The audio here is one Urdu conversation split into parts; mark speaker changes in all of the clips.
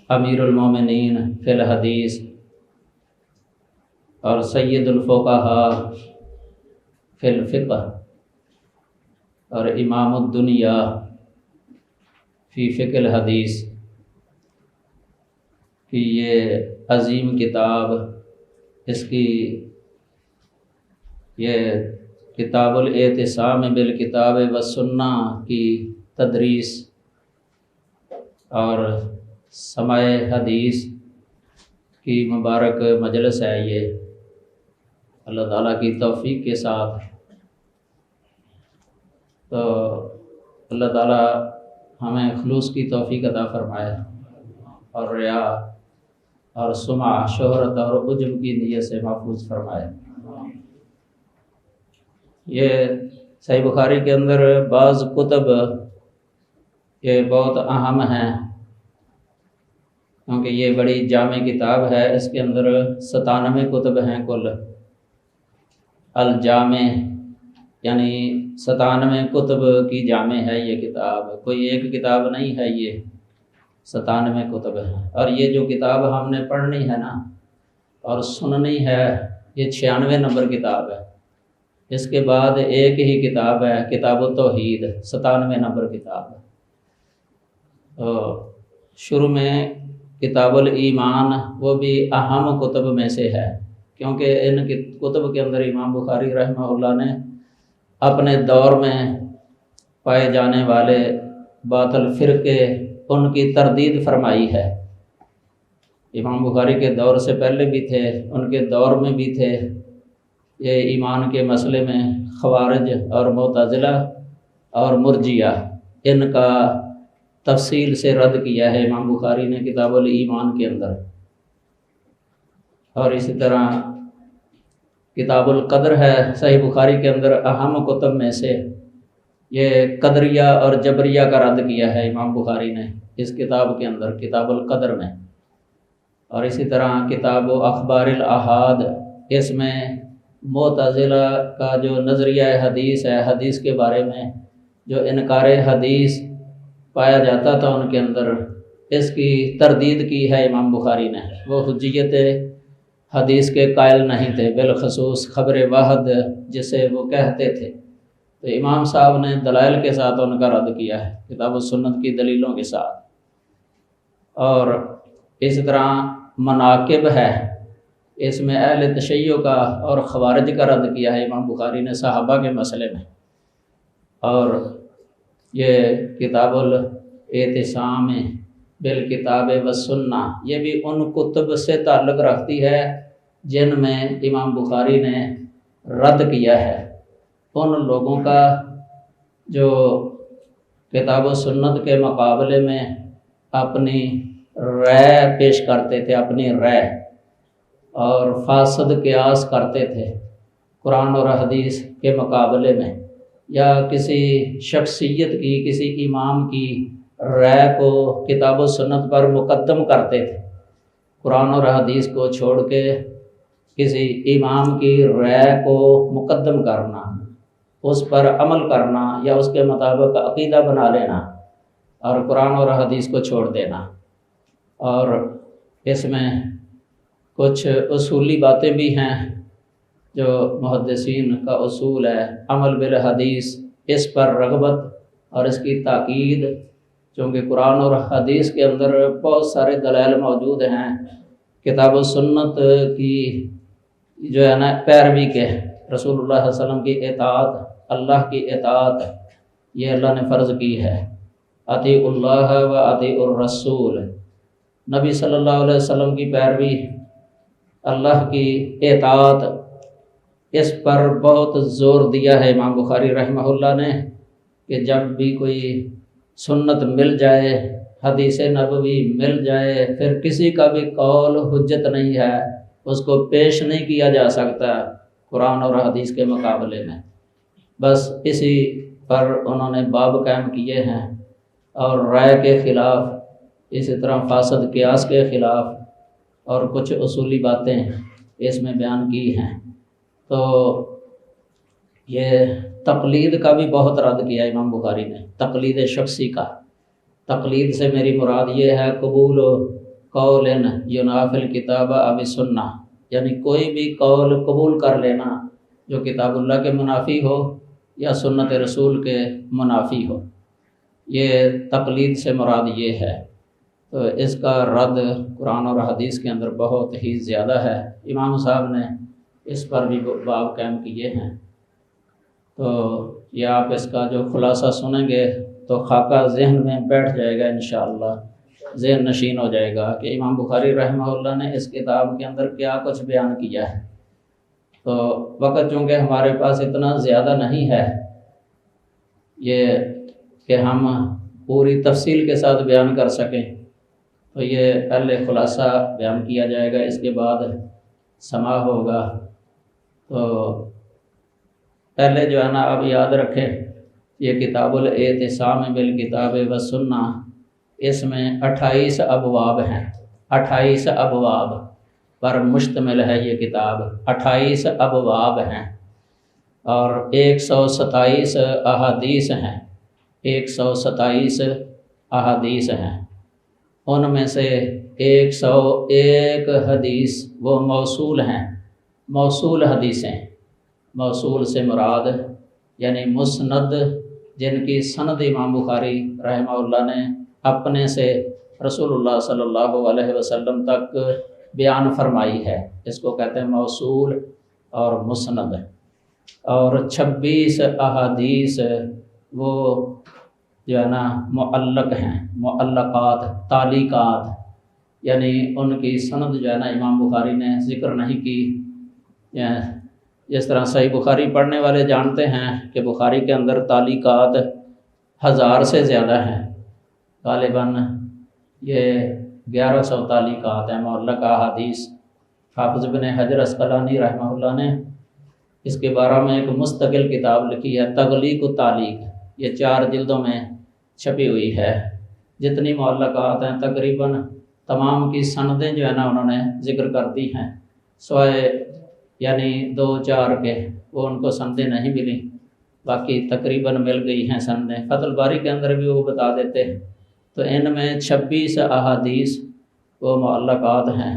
Speaker 1: امیر المومنین فی الحدیث اور سید الفقہاء فی الفقہ اور امام الدنیا فی فقہ الحدیث کی یہ عظیم کتاب، اس کی یہ کتاب الاعتصام بالکتاب والسنہ کی تدریس اور سماع حدیث کی مبارک مجلس ہے یہ، اللہ تعالیٰ کی توفیق کے ساتھ۔ تو اللہ تعالیٰ ہمیں خلوص کی توفیق عطا فرمائے اور ریا اور سمع، شہرت اور عجب کی نیت سے محفوظ فرمائے۔ یہ صحیح بخاری کے اندر بعض کتب یہ بہت اہم ہیں، کیونکہ یہ بڑی جامع کتاب ہے۔ اس کے اندر 97 کتب ہیں کل، الجامع یعنی 97 کتب کی جامع ہے یہ کتاب، کوئی ایک کتاب نہیں ہے، یہ 97 کتب ہیں۔ اور یہ جو کتاب ہم نے پڑھنی ہے نا اور سننی ہے، یہ 96 نمبر کتاب ہے۔ اس کے بعد ایک ہی کتاب ہے، کتاب التوحید، 97 نمبر کتاب ہے۔ شروع میں کتاب الایمان، وہ بھی اہم کتب میں سے ہے، کیونکہ ان کتب کے اندر امام بخاری رحمہ اللہ نے اپنے دور میں پائے جانے والے باطل فرقے ان کی تردید فرمائی ہے۔ امام بخاری کے دور سے پہلے بھی تھے، ان کے دور میں بھی تھے۔ یہ ایمان کے مسئلے میں خوارج اور معتزلہ اور مرجیہ، ان کا تفصیل سے رد کیا ہے امام بخاری نے کتاب الایمان کے اندر۔ اور اسی طرح کتاب القدر ہے صحیح بخاری کے اندر اہم کتب میں سے، یہ قدریہ اور جبریہ کا رد کیا ہے امام بخاری نے اس کتاب کے اندر، کتاب القدر میں۔ اور اسی طرح کتاب اخبار الاحاد، اس میں معتزلہ کا جو نظریہ حدیث ہے، حدیث کے بارے میں جو انکار حدیث پایا جاتا تھا ان کے اندر، اس کی تردید کی ہے امام بخاری نے۔ وہ حجیت حدیث کے قائل نہیں تھے، بالخصوص خبر واحد جسے وہ کہتے تھے، تو امام صاحب نے دلائل کے ساتھ ان کا رد کیا ہے، کتاب السنت کی دلیلوں کے ساتھ۔ اور اس طرح مناقب ہے، اس میں اہل تشیع کا اور خوارج کا رد کیا ہے امام بخاری نے صحابہ کے مسئلے میں۔ اور یہ کتاب الاعتصام بالکتاب والسنہ، یہ بھی ان کتب سے تعلق رکھتی ہے جن میں امام بخاری نے رد کیا ہے ان لوگوں کا جو کتاب و سنت کے مقابلے میں اپنی رائے پیش کرتے تھے، اپنی رائے، اور فاسد قیاس کرتے تھے قرآن اور حدیث کے مقابلے میں، یا کسی شخصیت کی، کسی امام کی رائے کو کتاب و سنت پر مقدم کرتے تھے، قرآن اور حدیث کو چھوڑ کے کسی امام کی رائے کو مقدم کرنا، اس پر عمل کرنا یا اس کے مطابق عقیدہ بنا لینا اور قرآن اور حدیث کو چھوڑ دینا۔ اور اس میں کچھ اصولی باتیں بھی ہیں جو محدثین کا اصول ہے، عمل بالحدیث، اس پر رغبت اور اس کی تاکید، چونکہ قرآن اور حدیث کے اندر بہت سارے دلائل موجود ہیں کتاب و سنت کی جو ہے نا پیروی کے، رسول اللہ صلی اللہ علیہ وسلم کی اطاعت، اللہ کی اطاعت یہ اللہ نے فرض کی ہے، اطیعوا اللہ و اطیعوا الرسول، نبی صلی اللہ علیہ وسلم کی پیروی، اللہ کی اطاعت، اس پر بہت زور دیا ہے امام بخاری رحمہ اللہ نے کہ جب بھی کوئی سنت مل جائے، حدیث نبوی مل جائے، پھر کسی کا بھی قول حجت نہیں ہے، اس کو پیش نہیں کیا جا سکتا قرآن اور حدیث کے مقابلے میں۔ بس اسی پر انہوں نے باب قائم کیے ہیں، اور رائے کے خلاف، اسی طرح فاسد قیاس کے خلاف، اور کچھ اصولی باتیں اس میں بیان کی ہیں۔ تو یہ تقلید کا بھی بہت رد کیا امام بخاری نے، تقلید شخصی کا۔ تقلید سے میری مراد یہ ہے قبول قول ینافل کتاب اب سنہ، یعنی کوئی بھی قول قبول کر لینا جو کتاب اللہ کے منافی ہو یا سنت رسول کے منافی ہو، یہ تقلید سے مراد یہ ہے۔ تو اس کا رد قرآن اور حدیث کے اندر بہت ہی زیادہ ہے۔ امام صاحب نے اس پر بھی باب قائم کیے ہیں، تو یہ آپ اس کا جو خلاصہ سنیں گے تو خاکہ ذہن میں بیٹھ جائے گا، انشاءاللہ ذہن نشین ہو جائے گا کہ امام بخاری رحمہ اللہ نے اس کتاب کے اندر کیا کچھ بیان کیا ہے۔ تو وقت چونکہ ہمارے پاس اتنا زیادہ نہیں ہے یہ کہ ہم پوری تفصیل کے ساتھ بیان کر سکیں، تو یہ پہلے خلاصہ بیان کیا جائے گا، اس کے بعد سماع ہوگا۔ تو پہلے جو ہے نا اب یاد رکھیں، یہ کتاب الاعتصام بالکتاب والسنہ، اس میں 28 ابواب ہیں، 28 ابواب پر مشتمل ہے یہ کتاب، 28 ابواب ہیں اور 127 احادیث ہیں، 127 احادیث ہیں۔ ان میں سے 101 حدیث وہ موصول ہیں، موصول حدیثیں، موصول سے مراد یعنی مسند، جن کی سند امام بخاری رحمہ اللہ نے اپنے سے رسول اللہ صلی اللہ علیہ وسلم تک بیان فرمائی ہے، اس کو کہتے ہیں موصول اور مسند۔ اور 26 احادیث وہ جو ہے نا معلق ہیں، معلقات، تعلیقات، یعنی ان کی سند جو ہے نا امام بخاری نے ذکر نہیں کی۔ جس طرح صحیح بخاری پڑھنے والے جانتے ہیں کہ بخاری کے اندر تعلیقات 1000 سے زیادہ ہیں، غالباً یہ 1100 تعلیقات ہیں، معلق احادیث۔ حافظ ابن حجر عسقلانی رحمہ اللہ نے اس کے بارے میں ایک مستقل کتاب لکھی ہے، تغلیق التعلیق، یہ 4 جلدوں میں چھپی ہوئی ہے۔ جتنی معلقات ہیں تقریباً تمام کی سندیں جو ہے نا انہوں نے ذکر کر دی ہیں، سوائے یعنی 2-4 کے وہ ان کو سندیں نہیں ملی، باقی تقریباً مل گئی ہیں سندیں۔ فتح الباری کے اندر بھی وہ بتا دیتے ہیں۔ تو ان میں 26 احادیث وہ معلقات ہیں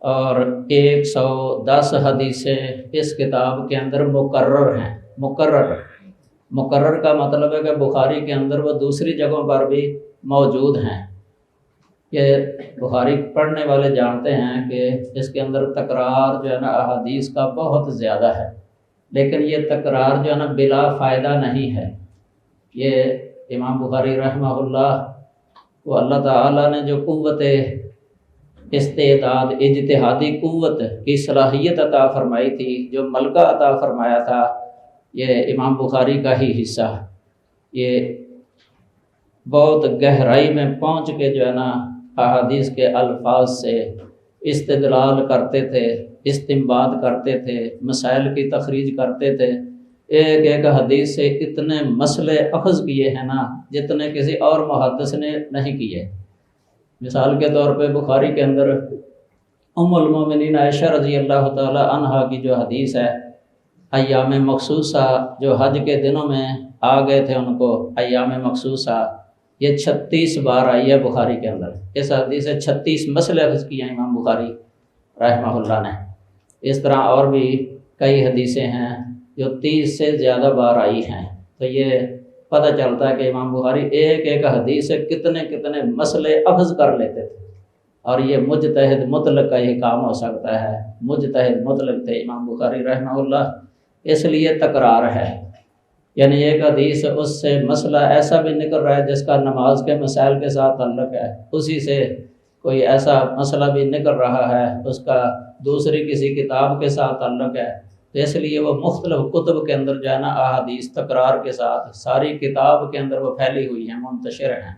Speaker 1: اور 110 حدیثیں اس کتاب کے اندر مقرر ہیں۔ مقرر کا مطلب ہے کہ بخاری کے اندر وہ دوسری جگہوں پر بھی موجود ہیں۔ یہ بخاری پڑھنے والے جانتے ہیں کہ اس کے اندر تکرار جو ہے نا احادیث کا بہت زیادہ ہے، لیکن یہ تکرار جو ہے نا بلا فائدہ نہیں ہے۔ یہ امام بخاری رحمہ اللہ کو اللہ تعالیٰ نے جو قوت استعداد، اجتہادی قوت کی صلاحیت عطا فرمائی تھی، جو ملکہ عطا فرمایا تھا، یہ امام بخاری کا ہی حصہ۔ یہ بہت گہرائی میں پہنچ کے جو ہے نا احادیث کے الفاظ سے استدلال کرتے تھے، استنباط کرتے تھے، مسائل کی تخریج کرتے تھے۔ ایک ایک حدیث سے اتنے مسئلے اخذ کیے ہیں نا جتنے کسی اور محدث نے نہیں کیے۔ مثال کے طور پہ بخاری کے اندر ام المومنین عائشہ رضی اللہ تعالی عنہا کی جو حدیث ہے، ایام مخصوصہ جو حج کے دنوں میں آ گئے تھے ان کو ایام مخصوصہ، یہ 36 بار آئی ہے بخاری کے اندر۔ اس حدیث سے 36 مسئلے اخذ کیے ہیں امام بخاری رحمہ اللہ نے۔ اس طرح اور بھی کئی حدیثیں ہیں جو 30 سے زیادہ بار آئی ہیں۔ تو یہ پتہ چلتا ہے کہ امام بخاری ایک ایک حدیث سے کتنے کتنے مسئلے اخذ کر لیتے تھے، اور یہ مجتہد مطلق کا ہی کام ہو سکتا ہے۔ مجتہد مطلق تھے امام بخاری رحمہ اللہ، اس لیے تکرار ہے، یعنی ایک حدیث اس سے مسئلہ ایسا بھی نکل رہا ہے جس کا نماز کے مسائل کے ساتھ تعلق ہے، اسی سے کوئی ایسا مسئلہ بھی نکل رہا ہے اس کا دوسری کسی کتاب کے ساتھ تعلق ہے، تو اس لیے وہ مختلف کتب کے اندر جو ہے نا احادیث تکرار کے ساتھ ساری کتاب کے اندر وہ پھیلی ہوئی ہیں، منتشر ہیں۔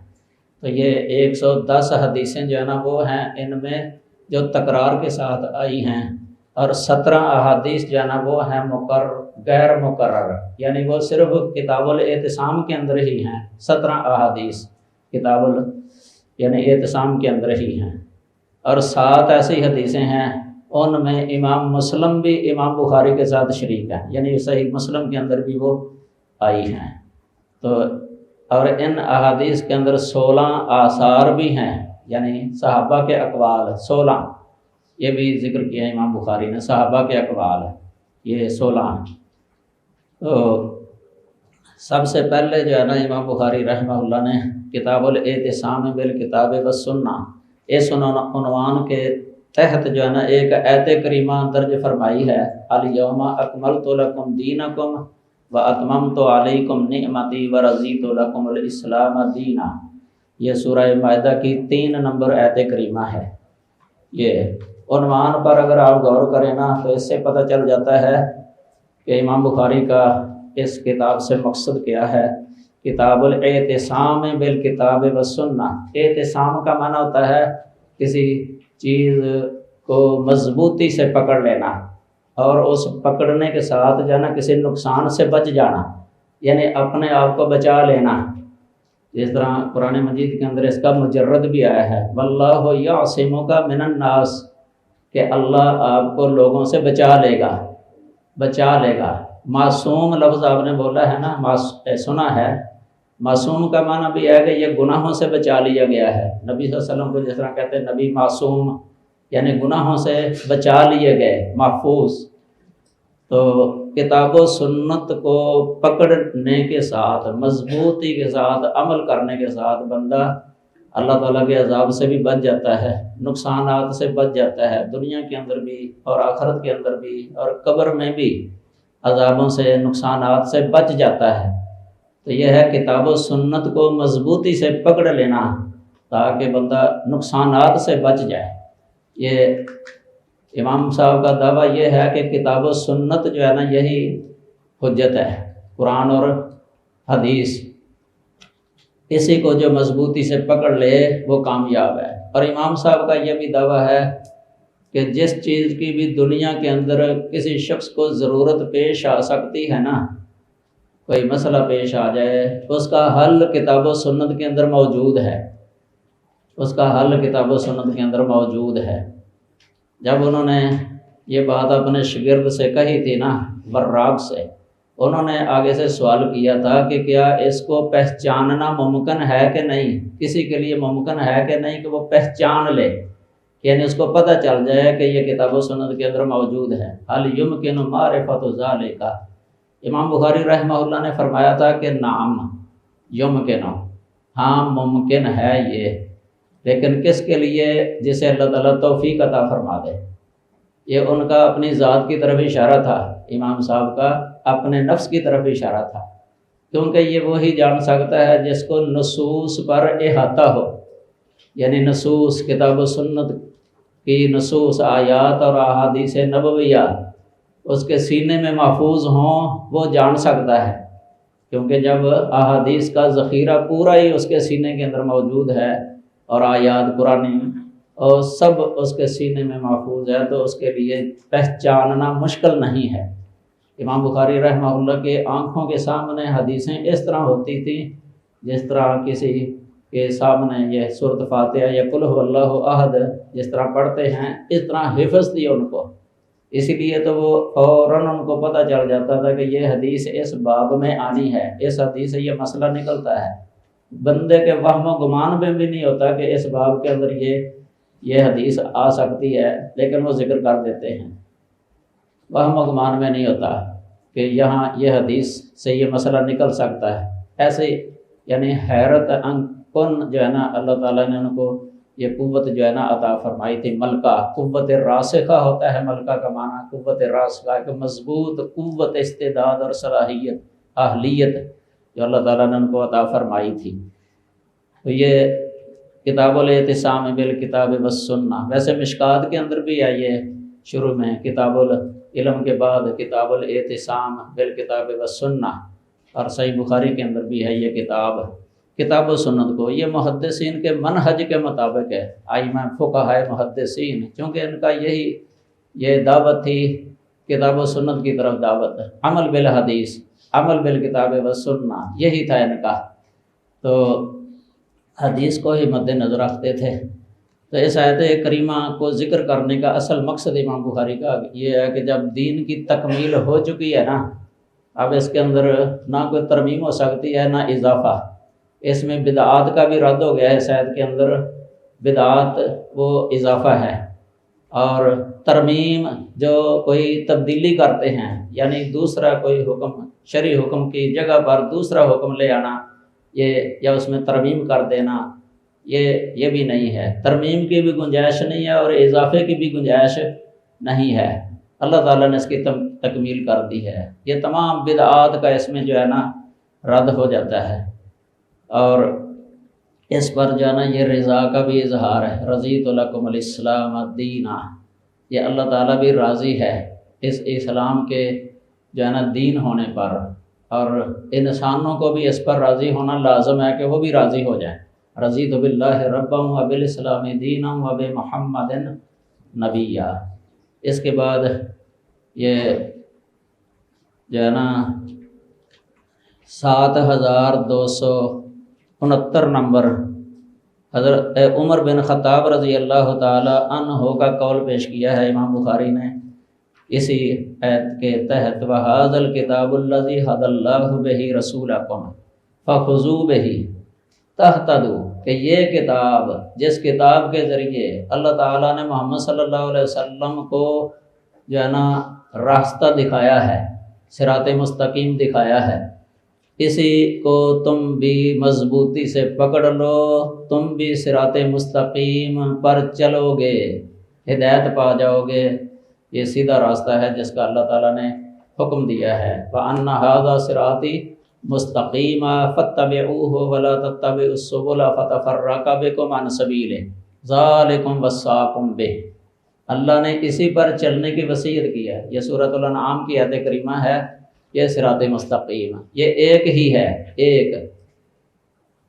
Speaker 1: تو یہ 110 حدیثیں جو ہے نا وہ ہیں ان میں جو تکرار کے ساتھ آئی ہیں، اور 17 احادیث جو ہے نا وہ ہیں غیر مقرر، یعنی وہ صرف کتاب الاعتصام کے اندر ہی ہیں۔ 17 احادیث کتاب یعنی اعتصام کے اندر ہی ہیں، اور 7 ایسی حدیثیں ہیں ان میں امام مسلم بھی امام بخاری کے ساتھ شریک ہیں، یعنی صحیح مسلم کے اندر بھی وہ آئی ہیں۔ تو اور ان احادیث کے اندر 16 آثار بھی ہیں یعنی صحابہ کے اقوال 16، یہ بھی ذکر کیا امام بخاری نے، صحابہ کے اقوال یہ 16 ہیں۔ تو سب سے پہلے جو ہے نا امام بخاری رحمہ اللہ نے کتاب الاعتصام بالکتاب والسنہ اس عنوان کے تحت جو ہے نا ایک آیت کریمہ درج فرمائی ہے، الیوم اکملت لکم دینکم واتممت علیکم نعمتی ورضیت لکم الاسلام دینا۔ یہ سورہ مائدہ کی 3 نمبر آیت کریمہ ہے۔ یہ عنوان پر اگر آپ غور کریں نا تو اس سے پتہ چل جاتا ہے کہ امام بخاری کا اس کتاب سے مقصد کیا ہے۔ کتاب الاعتصام بالکتاب والسنہ، اعتصام کا معنی ہوتا ہے کسی چیز کو مضبوطی سے پکڑ لینا اور اس پکڑنے کے ساتھ جو ہے نا کسی نقصان سے بچ جانا، یعنی اپنے آپ کو بچا لینا۔ جس طرح قرآن مجید کے اندر اس کا مجرد بھی آیا ہے، واللہ یعصمک من الناس، کہ اللہ آپ کو لوگوں سے بچا لے گا۔ معصوم لفظ آپ نے بولا ہے نا، سنا ہے، معصوم کا معنی بھی ہے کہ یہ گناہوں سے بچا لیا گیا ہے۔ نبی صلی اللہ علیہ وسلم کو جس طرح کہتے ہیں نبی معصوم، یعنی گناہوں سے بچا لیے گئے، محفوظ۔ تو کتاب و سنت کو پکڑنے کے ساتھ، مضبوطی کے ساتھ عمل کرنے کے ساتھ بندہ اللہ تعالیٰ کے عذاب سے بھی بچ جاتا ہے، نقصانات سے بچ جاتا ہے، دنیا کے اندر بھی اور آخرت کے اندر بھی اور قبر میں بھی عذابوں سے، نقصانات سے بچ جاتا ہے۔ تو یہ ہے کتاب و سنت کو مضبوطی سے پکڑ لینا تاکہ بندہ نقصانات سے بچ جائے۔ یہ امام صاحب کا دعویٰ یہ ہے کہ کتاب و سنت جو ہے نا یہی حجت ہے، قرآن اور حدیث، اسی کو جو مضبوطی سے پکڑ لے وہ کامیاب ہے۔ اور امام صاحب کا یہ بھی دعویٰ ہے کہ جس چیز کی بھی دنیا کے اندر کسی شخص کو ضرورت پیش آ سکتی ہے نا، کوئی مسئلہ پیش آ جائے، اس کا حل کتاب و سنت کے اندر موجود ہے، اس کا حل کتاب و سنت کے اندر موجود ہے۔ جب انہوں نے یہ بات اپنے شاگرد سے کہی تھی نا، براق سے، انہوں نے آگے سے سوال کیا تھا کہ کیا اس کو پہچاننا ممکن ہے کہ نہیں، کسی کے لیے ممکن ہے کہ نہیں کہ وہ پہچان لے، یعنی اس کو پتہ چل جائے کہ یہ کتاب و سنت کے اندر موجود ہے۔ حل یمکن معرفت ذالک، امام بخاری رحمہ اللہ نے فرمایا تھا کہ نعم یمکن، ہاں ممکن ہے یہ، لیکن کس کے لیے؟ جسے اللہ تعالیٰ توفیق عطا فرما دے۔ یہ ان کا اپنی ذات کی طرف اشارہ تھا، امام صاحب کا اپنے نفس کی طرف اشارہ تھا، کیونکہ یہ وہی جان سکتا ہے جس کو نصوص پر احاطہ ہو، یعنی نصوص، کتاب و سنت کی نصوص، آیات اور احادیث نبویہ اس کے سینے میں محفوظ ہوں، وہ جان سکتا ہے، کیونکہ جب احادیث کا ذخیرہ پورا ہی اس کے سینے کے اندر موجود ہے اور آیات قرآنی اور سب اس کے سینے میں محفوظ ہے، تو اس کے لیے پہچاننا مشکل نہیں ہے۔ امام بخاری رحمہ اللہ کے آنکھوں کے سامنے حدیثیں اس طرح ہوتی تھیں جس طرح کسی کے سامنے یہ سورۃ فاتحہ یا قل ھو اللہ احد جس طرح پڑھتے ہیں، اس طرح حفظ تھی ان کو، اسی لیے تو وہ فوراً ان کو پتہ چل جاتا تھا کہ یہ حدیث اس باب میں آنی ہے، اس حدیث سے یہ مسئلہ نکلتا ہے۔ بندے کے وہم و گمان میں بھی نہیں ہوتا کہ اس باب کے اندر یہ حدیث آ سکتی ہے، لیکن وہ ذکر کر دیتے ہیں۔ وہم و گمان میں نہیں ہوتا کہ یہاں یہ حدیث سے یہ مسئلہ نکل سکتا ہے۔ ایسے یعنی حیرت کن جو ہے نا اللہ تعالیٰ نے ان کو یہ قوت جو ہے نا عطا فرمائی تھی، ملکہ، قوت راسخہ ہوتا ہے ملکہ کا معنی، قوت راسخہ کہ مضبوط قوت، استعداد اور صلاحیت، اہلیت جو اللہ تعالیٰ نے ان کو عطا فرمائی تھی۔ تو یہ کتاب الاعتصام بالکتاب والسنہ، ویسے مشکات کے اندر بھی ہے یہ شروع میں، کتاب العلم کے بعد کتاب الاعتصام بالکتاب والسنہ، اور صحیح بخاری کے اندر بھی ہے یہ کتاب و سنت کو۔ یہ محدثین کے منہج کے مطابق ہے، ائمہ فقہاء محدثین، چونکہ ان کا یہ دعوت تھی کتاب و سنت کی طرف دعوت، عمل بالحدیث، عمل بالکتاب والسنہ، یہی تھا ان کا، تو حدیث کو ہی مد نظر رکھتے تھے۔ تو اس آیت کریمہ کو ذکر کرنے کا اصل مقصد امام بخاری کا یہ ہے کہ جب دین کی تکمیل ہو چکی ہے نا، اب اس کے اندر نہ کوئی ترمیم ہو سکتی ہے نہ اضافہ، اس میں بدعات کا بھی رد ہو گیا ہے اس آیت کے اندر، بدعات وہ اضافہ ہے، اور ترمیم جو کوئی تبدیلی کرتے ہیں، یعنی دوسرا کوئی حکم شرعی حکم کی جگہ پر دوسرا حکم لے آنا، یہ یا اس میں ترمیم کر دینا، یہ بھی نہیں ہے۔ ترمیم کی بھی گنجائش نہیں ہے اور اضافے کی بھی گنجائش نہیں ہے۔ اللہ تعالیٰ نے اس کی تکمیل کر دی ہے۔ یہ تمام بدعات کا اس میں جو ہے نا رد ہو جاتا ہے، اور اس پر جو ہے نا یہ رضا کا بھی اظہار ہے، رضیت لکم الاسلام دینا، یہ اللہ تعالیٰ بھی راضی ہے اس اسلام کے جو ہے نا دین ہونے پر، اور انسانوں کو بھی اس پر راضی ہونا لازم ہے کہ وہ بھی راضی ہو جائیں۔ رضیت باللہ ربا وبالاسلام دینا وبمحمد نبیا۔ اس کے بعد یہ جو ہے نا 7269 نمبر حضرت عمر بن خطاب رضی اللہ تعالی عنہ کا قول پیش کیا ہے امام بخاری نے اسی آیت کے تحت، وَهَذَا الْكِتَابُ الَّذِي هَدَى اللَّهُ بِهِ رَسُولَكُمْ فَخُذُوا بِهِ تَهْتَدُوا، کہ یہ کتاب جس کتاب کے ذریعے اللہ تعالیٰ نے محمد صلی اللہ علیہ وسلم کو جو ہے نا راستہ دکھایا ہے، صراط مستقیم دکھایا ہے، اسی کو تم بھی مضبوطی سے پکڑ لو، تم بھی صراط مستقیم پر چلو گے، ہدایت پا جاؤ گے۔ یہ سیدھا راستہ ہے جس کا اللہ تعالیٰ نے حکم دیا ہے، وَأَنَّ هَذَا صِرَاطِي مُسْتَقِيمًا فَاتَّبِعُوهُ وَلَا تَتَّبِعُوا السُّبُلَ فَتَفَرَّقَ بِكُمْ عَنْ سَبِيلِهِ ذَلِكُمْ وَصَّاكُمْ بِهِ۔ اللہ نے اسی پر چلنے کی وصیت کی ہے۔ یہ سورۃ الانعام کی آیت کریمہ ہے، یہ صراط مستقیم، یہ ایک ہی ہے، ایک،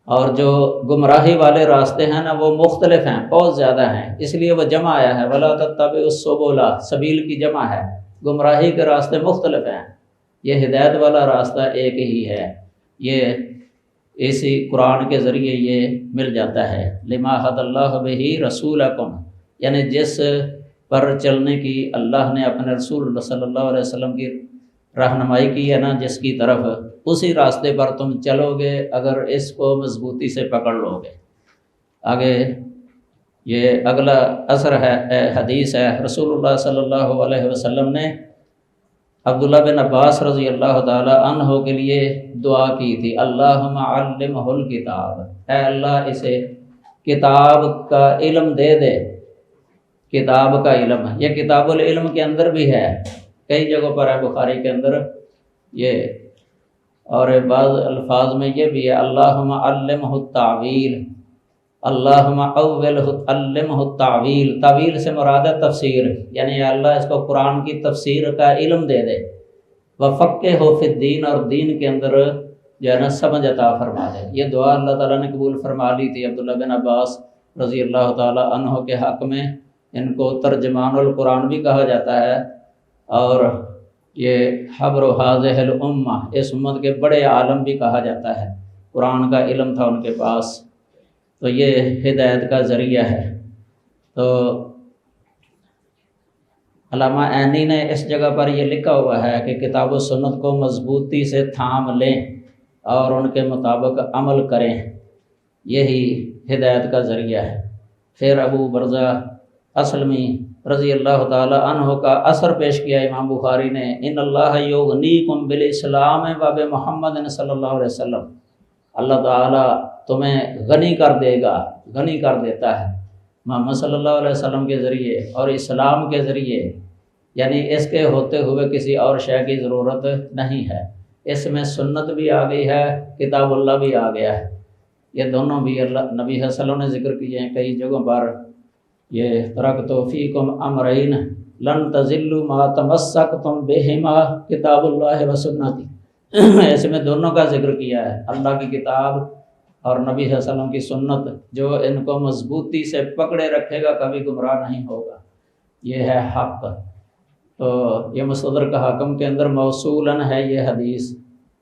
Speaker 1: اور جو گمراہی والے راستے ہیں نا وہ مختلف ہیں، بہت زیادہ ہیں، اس لیے وہ جمع آیا ہے، وَلَا تَتَّبِعُوا السُّبُلَ، سبیل کی جمع ہے، گمراہی کے راستے مختلف ہیں، یہ ہدایت والا راستہ ایک ہی ہے۔ یہ اسی قرآن کے ذریعے یہ مل جاتا ہے، لِمَا هَدَى اللَّهُ بِهِ رَسُولَكُمْ، یعنی جس پر چلنے کی اللہ نے اپنے رسول صلی اللہ علیہ وسلم کی رہنمائی کی ہے نا، جس کی طرف، اسی راستے پر تم چلو گے اگر اس کو مضبوطی سے پکڑ لو گے۔ آگے یہ اگلا اثر ہے، حدیث ہے، رسول اللہ صلی اللہ علیہ وسلم نے عبداللہ بن عباس رضی اللہ تعالی عنہ کے لیے دعا کی تھی، اللہم علمہ الکتاب، اے اللہ اسے کتاب کا علم دے دے، کتاب کا علم، یہ کتاب العلم کے اندر بھی ہے، کئی جگہوں پر ہے بخاری کے اندر یہ، اور بعض الفاظ میں یہ بھی ہے، اللہم علمہ التعویل، اللہم علمہ التعویل، تعویل سے مراد ہے تفسیر، یعنی اللہ اس کو قرآن کی تفسیر کا علم دے دے، وفقہہ فی الدین، اور دین کے اندر جو ہے نا سمجھ عطا فرما دے۔ یہ دعا اللہ تعالیٰ نے قبول فرما لی تھی عبداللہ بن عباس رضی اللہ تعالی عنہ کے حق میں۔ ان کو ترجمان القرآن بھی کہا جاتا ہے، اور یہ حبر هذه الامہ، اس امت کے بڑے عالم بھی کہا جاتا ہے، قرآن کا علم تھا ان کے پاس، تو یہ ہدایت کا ذریعہ ہے۔ تو علامہ عینی نے اس جگہ پر یہ لکھا ہوا ہے کہ کتاب و سنت کو مضبوطی سے تھام لیں اور ان کے مطابق عمل کریں، یہی ہدایت کا ذریعہ ہے۔ پھر ابو برزہ اسلمی رضی اللہ تعالی عنہ کا اثر پیش کیا امام بخاری نے، ان اللہ یغنیکم بالاسلام و بمحمد صلی اللہ علیہ وسلم، اللہ تعالیٰ تمہیں غنی کر دے گا، غنی کر دیتا ہے محمد صلی اللہ علیہ وسلم کے ذریعے اور اسلام کے ذریعے، یعنی اس کے ہوتے ہوئے کسی اور شے کی ضرورت نہیں ہے، اس میں سنت بھی آ گئی ہے، کتاب اللہ بھی آ گیا ہے، یہ دونوں بھی اللہ نبی صلی اللہ علیہ وسلم نے ذکر کیے ہیں کئی جگہوں پر، یہ ترکت فیکم امرین لن تضلوا ما تمسکتم بہما کتاب اللہ و سنتی، اس میں دونوں کا ذکر کیا ہے، اللہ کی کتاب اور نبی صلی اللہ علیہ وسلم کی سنت، جو ان کو مضبوطی سے پکڑے رکھے گا کبھی گمراہ نہیں ہوگا، یہ ہے حق۔ تو یہ مستدرک حاکم کے اندر موصولاً ہے یہ حدیث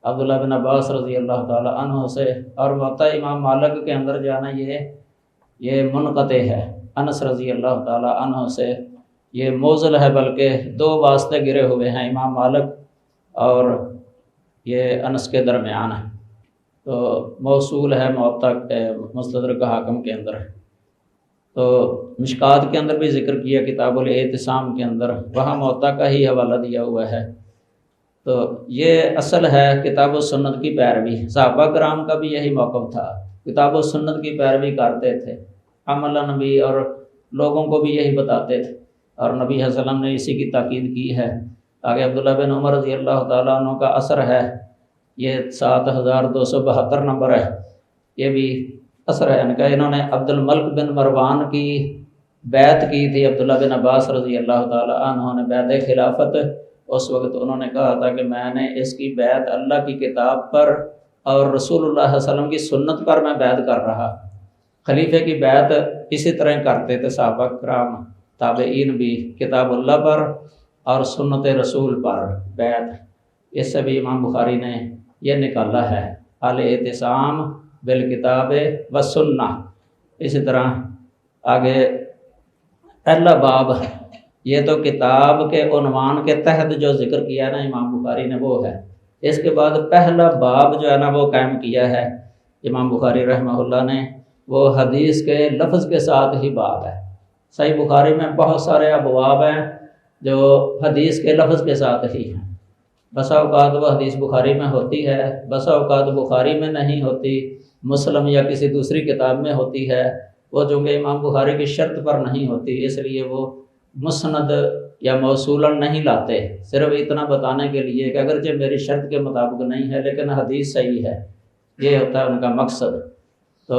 Speaker 1: عبداللہ بن عباس رضی اللہ تعالی عنہ سے، اور موطا امام مالک کے اندر جو ہے نا یہ منقطع ہے انس رضی اللہ تعالی عنہ سے، یہ موزل ہے، بلکہ دو واسطے گرے ہوئے ہیں امام مالک اور یہ انس کے درمیان ہے، تو موصول ہے موطا مستدرک حاکم کے اندر۔ تو مشکات کے اندر بھی ذکر کیا کتاب الاعتصام کے اندر، وہاں موطا کا ہی حوالہ دیا ہوا ہے۔ تو یہ اصل ہے کتاب و سنت کی پیروی۔ صحابہ کرام کا بھی یہی موقف تھا، کتاب و سنت کی پیروی کرتے تھے عملاً بھی، اور لوگوں کو بھی یہی بتاتے تھے، اور نبی صلی اللہ علیہ وسلم نے اسی کی تاکید کی ہے۔ آگے عبداللہ بن عمر رضی اللہ تعالیٰ عنہ کا اثر ہے، یہ 7272 نمبر ہے، یہ بھی اثر ہے ان کا۔ انہوں نے عبد الملک بن مروان کی بیعت کی تھی، عبداللہ بن عباس رضی اللہ تعالیٰ عنہ نے بیعت خلافت۔ اس وقت انہوں نے کہا تھا کہ میں نے اس کی بیعت اللہ کی کتاب پر اور رسول اللہ صلی اللہ علیہ وسلم کی سنت پر میں بیعت کر رہا۔ خلیفے کی بیعت اسی طرح کرتے تھے صحابہ کرام، تابعین بھی، کتاب اللہ پر اور سنت رسول پر بیعت۔ اس سے بھی امام بخاری نے یہ نکالا ہے، الاعتصام بالکتاب والسنہ۔ اسی طرح آگے پہلا باب، یہ تو کتاب کے عنوان کے تحت جو ذکر کیا ہے نا امام بخاری نے وہ ہے۔ اس کے بعد پہلا باب جو ہے نا وہ قائم کیا ہے امام بخاری رحمہ اللہ نے، وہ حدیث کے لفظ کے ساتھ ہی باب ہے۔ صحیح بخاری میں بہت سارے ابواب ہیں جو حدیث کے لفظ کے ساتھ ہی ہیں۔ بسا اوقات وہ حدیث بخاری میں ہوتی ہے، بسا اوقات بخاری میں نہیں ہوتی، مسلم یا کسی دوسری کتاب میں ہوتی ہے، وہ چونکہ امام بخاری کی شرط پر نہیں ہوتی، اس لیے وہ مسند یا موصولاً نہیں لاتے، صرف اتنا بتانے کے لیے کہ اگرچہ میری شرط کے مطابق نہیں ہے لیکن حدیث صحیح ہے، یہ ہوتا ہے ان کا مقصد۔ تو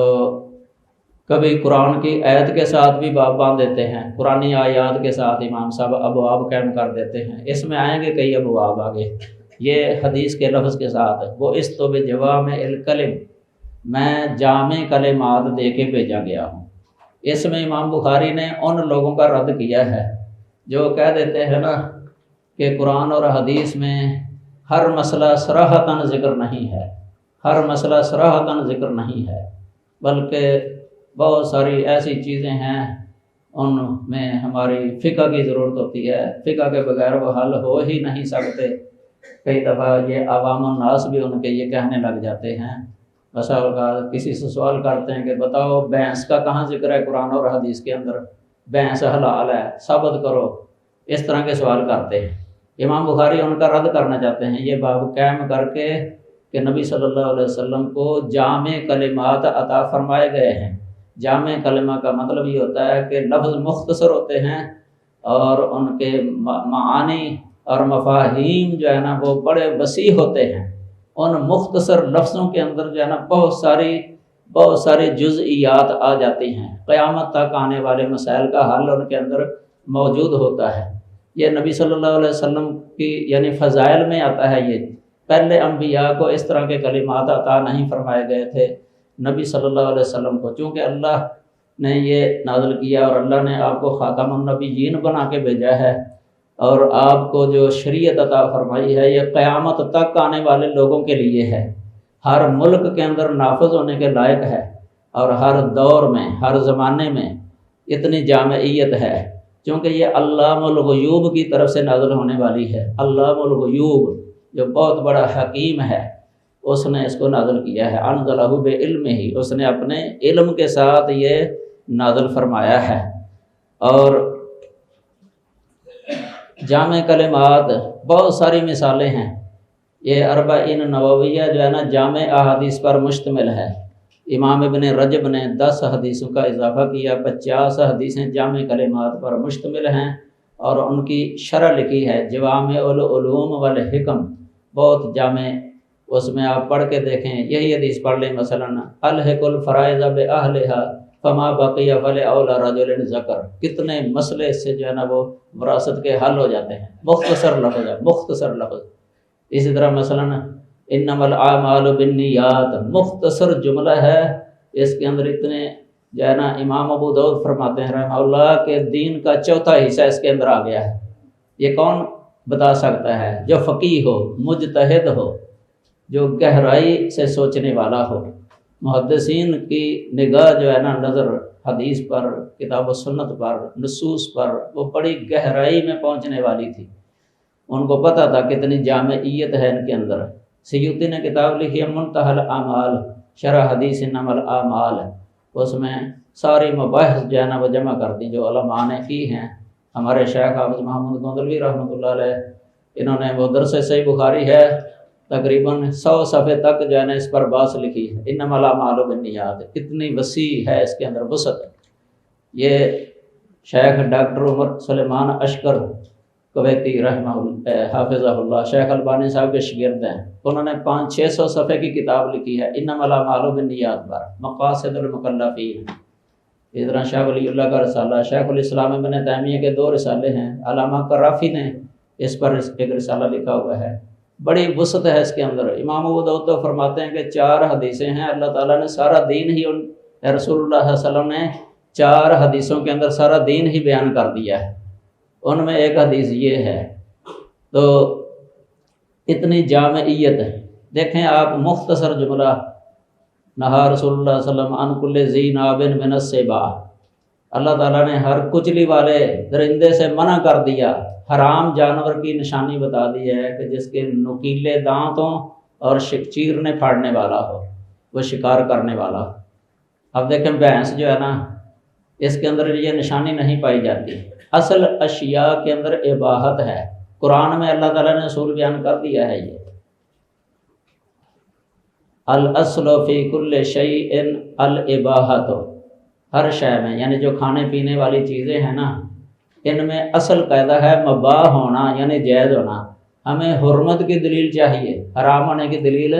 Speaker 1: کبھی قرآن کی آیت کے ساتھ بھی باب باندھ دیتے ہیں، قرآنی آیات کے ساتھ امام صاحب ابواب قائم کر دیتے ہیں، اس میں آئیں گے کئی ابواب آگے، یہ حدیث کے لفظ کے ساتھ ہے۔ وہ اس تو بجوامع الکلم، میں جامع کلمات دے کے بھیجا گیا ہوں۔ اس میں امام بخاری نے ان لوگوں کا رد کیا ہے جو کہہ دیتے ہیں نا کہ قرآن اور حدیث میں ہر مسئلہ صراحتاً ذکر نہیں ہے، ہر مسئلہ صراحتاً ذکر نہیں ہے، بلکہ بہت ساری ایسی چیزیں ہیں ان میں ہماری فقہ کی ضرورت ہوتی ہے، فقہ کے بغیر وہ حل ہو ہی نہیں سکتے۔ کئی دفعہ یہ عوام الناس بھی ان کے یہ کہنے لگ جاتے ہیں، بسا اوقات کسی سے سوال کرتے ہیں کہ بتاؤ بھینس کا کہاں ذکر ہے قرآن اور حدیث کے اندر، بھینس حلال ہے ثابت کرو، اس طرح کے سوال کرتے ہیں۔ امام بخاری ان کا رد کرنا چاہتے ہیں یہ باب قائم کر کے کہ نبی صلی اللہ علیہ وسلم کو جامع کلمات عطا فرمائے گئے ہیں۔ جامع کلمہ کا مطلب یہ ہوتا ہے کہ لفظ مختصر ہوتے ہیں اور ان کے معانی اور مفاہیم جو ہے نا وہ بڑے وسیع ہوتے ہیں۔ ان مختصر لفظوں کے اندر جو ہے نا بہت ساری جزئیات آ جاتی ہیں، قیامت تک آنے والے مسائل کا حل ان کے اندر موجود ہوتا ہے۔ یہ نبی صلی اللہ علیہ وسلم کی یعنی فضائل میں آتا ہے۔ یہ پہلے انبیاء کو اس طرح کے کلمات عطا نہیں فرمائے گئے تھے، نبی صلی اللہ علیہ وسلم کو چونکہ اللہ نے یہ نازل کیا اور اللہ نے آپ کو خاتم النبیین بنا کے بھیجا ہے، اور آپ کو جو شریعت عطا فرمائی ہے یہ قیامت تک آنے والے لوگوں کے لیے ہے، ہر ملک کے اندر نافذ ہونے کے لائق ہے، اور ہر دور میں ہر زمانے میں اتنی جامعیت ہے، چونکہ یہ علام الغیوب کی طرف سے نازل ہونے والی ہے۔ علام الغیوب جو بہت بڑا حکیم ہے اس نے اس کو نازل کیا ہے، انزلہ بعلمہ، اس نے اپنے علم کے ساتھ یہ نازل فرمایا ہے۔ اور جامع کلمات بہت ساری مثالیں ہیں، یہ اربعین نوویہ جو ہے نا جامع احادیث پر مشتمل ہے۔ امام ابن رجب نے 10 حدیثوں کا اضافہ کیا، 50 حدیثیں جامع کلمات پر مشتمل ہیں، اور ان کی شرح لکھی ہے جوامع العلوم والحکم، بہت جامع، اس میں آپ پڑھ کے دیکھیں، یہی حدیث پڑھ لیں مثلا الحق الفرائض باہلھا فما بقی فلاولی رجل ذکر، کتنے مسئلے اس سے جو ہے نا وہ وراثت کے حل ہو جاتے ہیں، مختصر لفظ ہے، مختصر لفظ۔ اسی طرح مثلا انما الاعمال بالنیات، مختصر جملہ ہے، اس کے اندر اتنے جو ہے نا امام ابو داؤد فرماتے ہیں رحمہ اللہ کہ دین کا چوتھا حصہ اس کے اندر آ گیا ہے۔ یہ کون بتا سکتا ہے؟ جو فقیہ ہو، مجتہد ہو، جو گہرائی سے سوچنے والا ہو۔ محدثین کی نگاہ جو ہے نا نظر حدیث پر، کتاب و سنت پر، نصوص پر، وہ بڑی گہرائی میں پہنچنے والی تھی، ان کو پتہ تھا کتنی جامعیت ہے ان کے اندر۔ سیوطی نے کتاب لکھی ہے منتہی الاعمال، شرح حدیث انما الاعمال، اس میں ساری مباحث جو ہے نا وہ جمع کر دی جو علماء نے کی ہیں. ہمارے شیخ حافظ محمد گوندلوی رحمۃ اللہ علیہ انہوں نے وہ درس صحیح بخاری ہے تقریباً 100 صفحے تک جو ہے نا اس پر بحث لکھی ہے. انما الاعمال بالنیات، اتنی وسیع ہے اس کے اندر وسعت. یہ شیخ ڈاکٹر عمر سلیمان اشکر کویتی رحمہ حافظہ اللہ جشیخ البانی صاحب کے شاگرد ہیں. انہوں نے 500-600 صفحے کی کتاب لکھی ہے انما الاعمال بالنیات پر، مقاصد المکلفین. اس طرح شیخ ولی اللہ کا رسالہ، شیخ الاسلام ابن تیمیہ کے 2 رسالے ہیں، علامہ قرافی نے اس پر ایک رسالہ لکھا ہوا ہے. بڑی وسعت ہے اس کے اندر. امام ابو داؤد تو فرماتے ہیں کہ 4 حدیثیں ہیں، اللہ تعالیٰ نے سارا دین ہی رسول اللہ صلی اللہ علیہ وسلم نے 4 حدیثوں کے اندر سارا دین ہی بیان کر دیا ہے. ان میں ایک حدیث یہ ہے. تو اتنی جامعیت ہے. دیکھیں آپ مختصر جملہ، نہا رسول اللہ صلی اللہ علیہ وسلم عن کل ذی ناب من السباع، اللہ تعالیٰ نے ہر کچلی والے درندے سے منع کر دیا. حرام جانور کی نشانی بتا دی ہے کہ جس کے نکیلے دانت ہوں اور چیرنے پھاڑنے والا ہو، وہ شکار کرنے والا ہو. اب دیکھیں بھینس جو ہے نا اس کے اندر یہ نشانی نہیں پائی جاتی. اصل اشیاء کے اندر اباحت ہے. قرآن میں اللہ تعالیٰ نے اصول بیان کر دیا ہے. یہ الاصل فی کل شیء الاباحۃ، ہر شے میں، یعنی جو کھانے پینے والی چیزیں ہیں نا ان میں اصل قاعدہ ہے مباح ہونا یعنی جائز ہونا. ہمیں حرمت کی دلیل چاہیے، حرام ہونے کی دلیل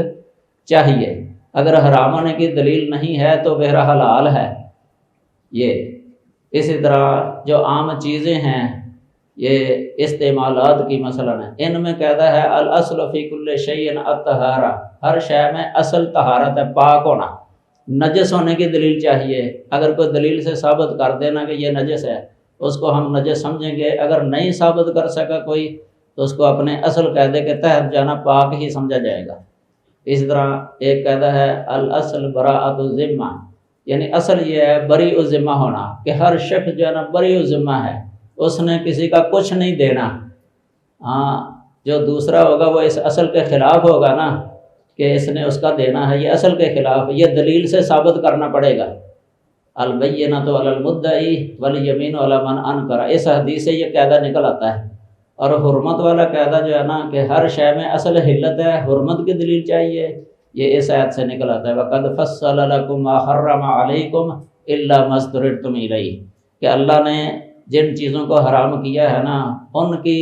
Speaker 1: چاہیے. اگر حرام ہونے کی دلیل نہیں ہے تو بہرحال حلال ہے. یہ اسی طرح جو عام چیزیں ہیں یہ استعمالات کی مثلا ہے، ان میں قاعدہ ہے الاصل فی کل شیء الطہارہ، ہر شے میں اصل طہارت ہے، پاک ہونا. نجس ہونے کی دلیل چاہیے. اگر کوئی دلیل سے ثابت کر دینا کہ یہ نجس ہے اس کو ہم نجس سمجھیں گے. اگر نہیں ثابت کر سکا کوئی تو اس کو اپنے اصل قاعدے کے تحت جانا پاک ہی سمجھا جائے گا. اس طرح ایک قاعدہ ہے الاصل براءۃ الذمہ، یعنی اصل یہ ہے بری الذمہ ہونا، کہ ہر شخص جو ہے نا بری الذمہ ہے، اس نے کسی کا کچھ نہیں دینا. ہاں جو دوسرا ہوگا وہ اس اصل کے خلاف ہوگا نا کہ اس نے اس کا دینا ہے، یہ اصل کے خلاف، یہ دلیل سے ثابت کرنا پڑے گا. البینۃ علی المدعی والیمین علی من انکر، اس حدیث سے یہ قاعدہ نکل آتا ہے. اور حرمت والا قاعدہ جو ہے نا کہ ہر شے میں اصل حلت ہے، حرمت کی دلیل چاہیے، یہ اس آیت سے نکل آتا ہے. وقد فصل لکم ما حرم علیکم الا ما اضطررتم الیہ، کہ اللہ نے جن چیزوں کو حرام کیا ہے نا ان کی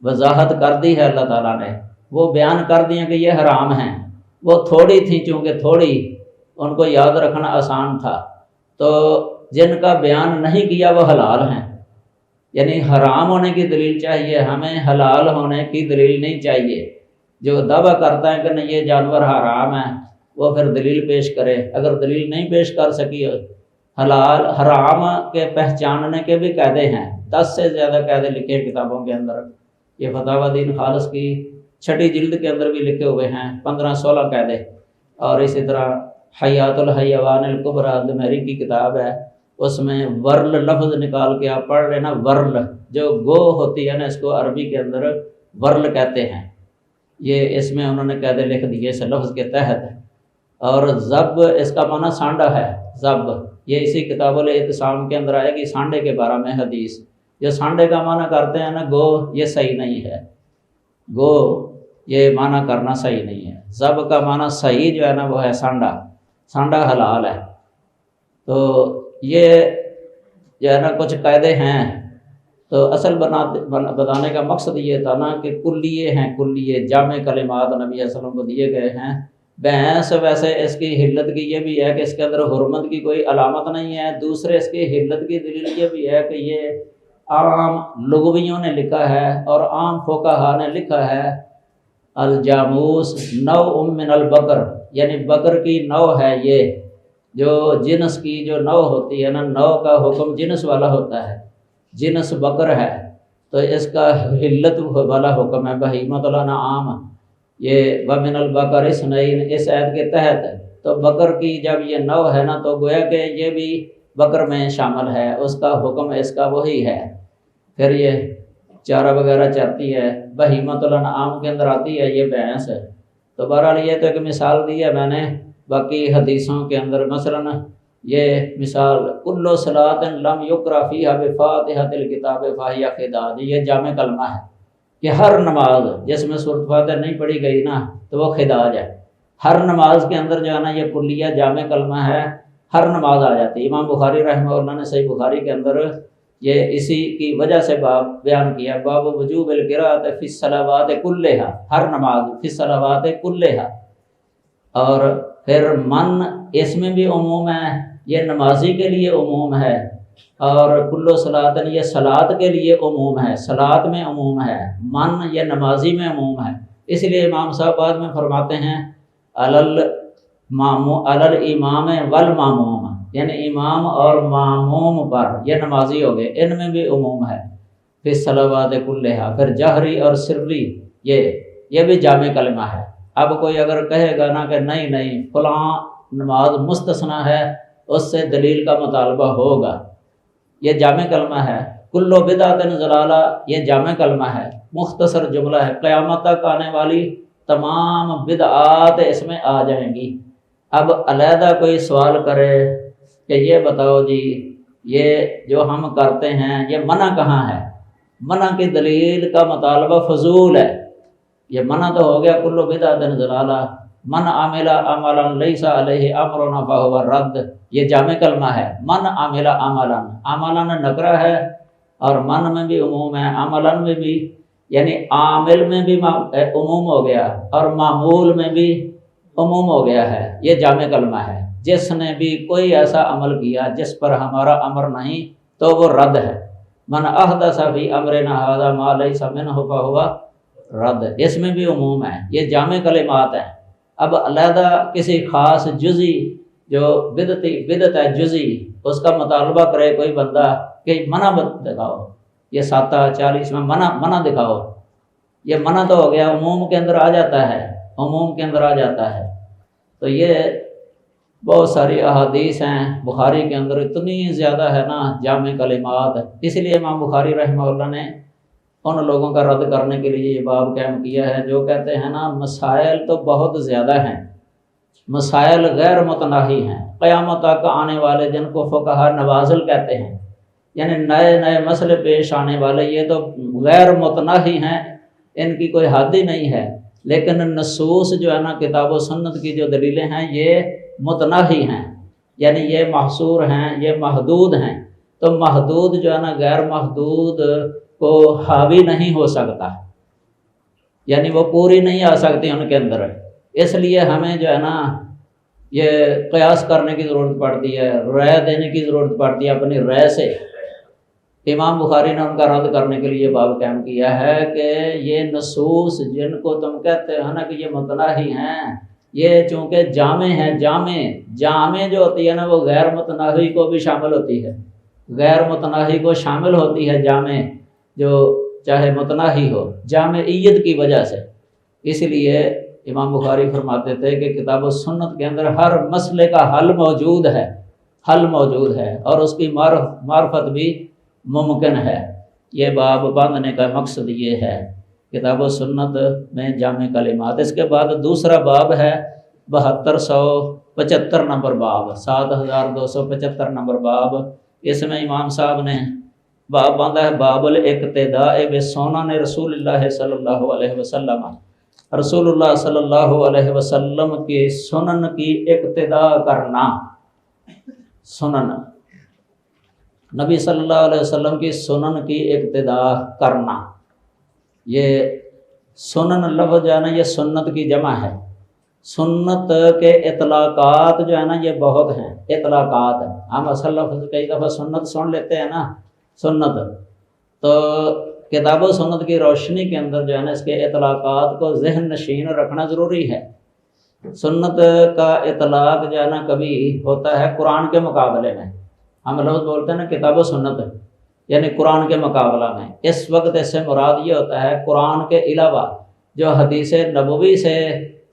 Speaker 1: وضاحت کر دی ہے اللہ تعالیٰ نے، وہ بیان کر دیا کہ یہ حرام ہیں. وہ تھوڑی تھیں چونکہ تھوڑی ان کو یاد رکھنا آسان تھا، تو جن کا بیان نہیں کیا وہ حلال ہیں. یعنی حرام ہونے کی دلیل چاہیے، ہمیں حلال ہونے کی دلیل نہیں چاہیے. جو دعویٰ کرتا ہے کہ نہیں یہ جانور حرام ہے وہ پھر دلیل پیش کرے. اگر دلیل نہیں پیش کر سکی، حلال حرام کے پہچاننے کے بھی قاعدے ہیں، 10 سے زیادہ قاعدے لکھے ہیں کتابوں کے اندر. یہ فتاوی دین خالص کی 6 جلد کے اندر بھی لکھے ہوئے ہیں 15-16 قاعدے. اور اسی طرح حیات الحیوان الکبریٰ دمری کی کتاب ہے، اس میں ورل لفظ نکال کے آپ پڑھ رہے نا، ورل جو گو ہوتی ہے نا اس کو عربی کے اندر ورل کہتے ہیں. یہ اس میں انہوں نے قاعدے لکھ دیے اس لفظ کے تحت. اور ضب اس کا معنی سانڈا ہے، ضب یہ اسی کتاب الاعتصام کے اندر آئے گی. سانڈے کے بارے میں حدیث، جو سانڈے کا معنی کرتے ہیں نا گو، یہ صحیح نہیں ہے. گو یہ معنی کرنا صحیح نہیں ہے. ضب کا معنی صحیح جو ہے نا وہ ہے سانڈا، سانڈا حلال ہے. تو یہ جو ہے نا کچھ قاعدے ہیں. تو اصل بتانے کا مقصد یہ تھا نا کہ کلیے ہیں، کلیے جامع کلمات نبی صلی اللہ علیہ وسلم کو دیے گئے ہیں. بحث ویسے اس کی حلت کی یہ بھی ہے کہ اس کے اندر حرمت کی کوئی علامت نہیں ہے. دوسرے اس کی حلت کی دلیل یہ بھی ہے کہ یہ عام لغویوں نے لکھا ہے اور عام فقہا نے لکھا ہے. الجاموس نوع من البقر، یعنی بکر کی نوع ہے. یہ جو جنس کی جو نوع ہوتی ہے نا، نوع کا حکم جنس والا ہوتا ہے، جنس بکر ہے تو اس کا حلت والا حکم ہے بہیمۃ الانعام. یہ ومن البقر اثنین اس عید کے تحت. تو بکر کی جب یہ نوع ہے نا تو گویا کہ یہ بھی بکر میں شامل ہے، اس کا حکم اس کا وہی ہے. پھر یہ چارہ وغیرہ چرتی ہے، بہیمۃ الانعام کے اندر آتی ہے یہ بھینس ہے. تو بہرحال یہ تو ایک مثال دی ہے میں نے. باقی حدیثوں کے اندر مثلا یہ مثال کل صلاۃ لم یقرأ فیہا بفاتحۃ الکتاب فہی خداج، یہ جامع کلمہ ہے کہ ہر نماز جس میں سورۃ فاتحہ نہیں پڑھی گئی نا تو وہ خداج ہے۔ ہر نماز کے اندر جو ہے نا یہ کلیہ جامع کلمہ ہے، ہر نماز آ جاتی ہے۔ امام بخاری رحمہ اللہ نے صحیح بخاری کے اندر یہ اسی کی وجہ سے باب بیان کیا، باب وجوب القراءۃ فی الصلوات کلھا، ہر نماز فی الصلوات کلھا۔ اور پھر من اس میں بھی عموم ہے، یہ نمازی کے لیے عموم ہے، اور کل صلاۃ یہ صلاۃ کے لیے عموم ہے، صلاۃ میں عموم ہے، من یہ نمازی میں عموم ہے۔ اس لیے امام صاحب بعد میں فرماتے ہیں علی الامام والماموم، یعنی امام اور ماموم پر، یہ نمازی ہو گئے، ان میں بھی عموم ہے فی الصلوات کلھا۔ پھر جہری اور سری یہ بھی جامع کلمہ ہے۔ اب کوئی اگر کہے گا نا کہ نہیں فلاں نماز مستثنا ہے، اس سے دلیل کا مطالبہ ہوگا، یہ جامع کلمہ ہے۔ کل بدعۃ ضلالہ یہ جامع کلمہ ہے، مختصر جملہ ہے، قیامت تک آنے والی تمام بدعات اس میں آ جائیں گی۔ اب علیحدہ کوئی سوال کرے کہ یہ بتاؤ جی یہ جو ہم کرتے ہیں یہ منع کہاں ہے؟ منع کی دلیل کا مطالبہ فضول ہے۔ یہ منع تو ہو گیا کل بدعۃ ضلالہ، من عمل عملا لیس علیہ امرنا فہو رد، یہ جامع کلمہ ہے۔ من عمل عملا، عملا نکرہ ہے اور من میں بھی عموم ہے، عملا میں بھی، یعنی عامل میں بھی عموم ہو گیا اور معمول میں بھی عموم ہو گیا ہے، یہ جامع کلمہ ہے۔ جس نے بھی کوئی ایسا عمل کیا جس پر ہمارا امر نہیں تو وہ رد ہے۔ من احدث فی امرنا ھذا ما لیس منہ فہو رد، اس میں بھی عموم ہے، یہ جامع کلمات ہیں۔ اب علیحدہ کسی خاص جزئی جو بدعت ہے جزئی، اس کا مطالبہ کرے کوئی بندہ کہ منع دکھاؤ، یہ 47 میں منع دکھاؤ، یہ منع تو ہو گیا، عموم کے اندر آ جاتا ہے، عموم کے اندر آ جاتا ہے۔ تو یہ بہت ساری احادیث ہیں بخاری کے اندر، اتنی زیادہ ہے نا جامع کلمات، اس لیے امام بخاری رحمہ اللہ نے ان لوگوں کا رد کرنے کے لیے یہ باب قائم کیا ہے جو کہتے ہیں نا مسائل تو بہت زیادہ ہیں، مسائل غیر متناہی ہیں، قیامت تک آنے والے جن کو فقہا نوازل کہتے ہیں، یعنی نئے مسئلے پیش آنے والے، یہ تو غیر متناہی ہیں، ان کی کوئی حد ہی نہیں ہے۔ لیکن نصوص جو ہے نا کتاب و سنت کی جو دلیلیں ہیں یہ متناہی ہیں، یعنی یہ محصور ہیں، یہ محدود ہیں۔ تو محدود جو ہے نا غیر محدود کو حاوی نہیں ہو سکتا، یعنی وہ پوری نہیں آ سکتی ان کے اندر، اس لیے ہمیں جو ہے نا یہ قیاس کرنے کی ضرورت پڑتی ہے، رائے دینے کی ضرورت پڑتی ہے اپنی رائے سے۔ امام بخاری نے ان کا رد کرنے کے لیے باب قائم کیا ہے کہ یہ نصوص جن کو تم کہتے ہو نا کہ یہ متناہی ہیں، یہ چونکہ جامع ہیں، جامع جو ہوتی ہے نا وہ غیر متناہی کو بھی شامل ہوتی ہے، غیر متناہی کو شامل ہوتی ہے جامع، جو چاہے متناہی ہو، جامعیت کی وجہ سے۔ اس لیے امام بخاری فرماتے تھے کہ کتاب و سنت کے اندر ہر مسئلے کا حل موجود ہے اور اس کی معرفت بھی ممکن ہے۔ یہ باب باندھنے کا مقصد یہ ہے، کتاب و سنت میں جامع کلمات۔ اس کے بعد دوسرا باب ہے 7275 نمبر باب، 7275 نمبر باب، اس میں امام صاحب نے باب باندھا ہے باب الاقتداء بسنن رسول اللہ صلی اللہ علیہ وسلم، رسول اللہ صلی اللہ علیہ وسلم کی سنن کی اقتداء کرنا، سنن نبی صلی اللہ علیہ وسلم کی سنن کی اقتداء کرنا۔ یہ سنن لفظ جو ہے نا یہ سنت کی جمع ہے، سنت کے اطلاقات جو ہے نا یہ بہت ہیں، اطلاقات ہیں، ہم اصل لفظ کئی دفعہ سنت سن لیتے ہیں نا، سنت، تو کتاب و سنت کی روشنی کے اندر جو ہے نا اس کے اطلاقات کو ذہن نشین رکھنا ضروری ہے۔ سنت کا اطلاق جو ہے نا کبھی ہوتا ہے قرآن کے مقابلے میں، ہم لوگ بولتے ہیں نا کتاب و سنت یعنی قرآن کے مقابلہ میں، اس وقت اس سے مراد یہ ہوتا ہے قرآن کے علاوہ جو حدیث نبوی سے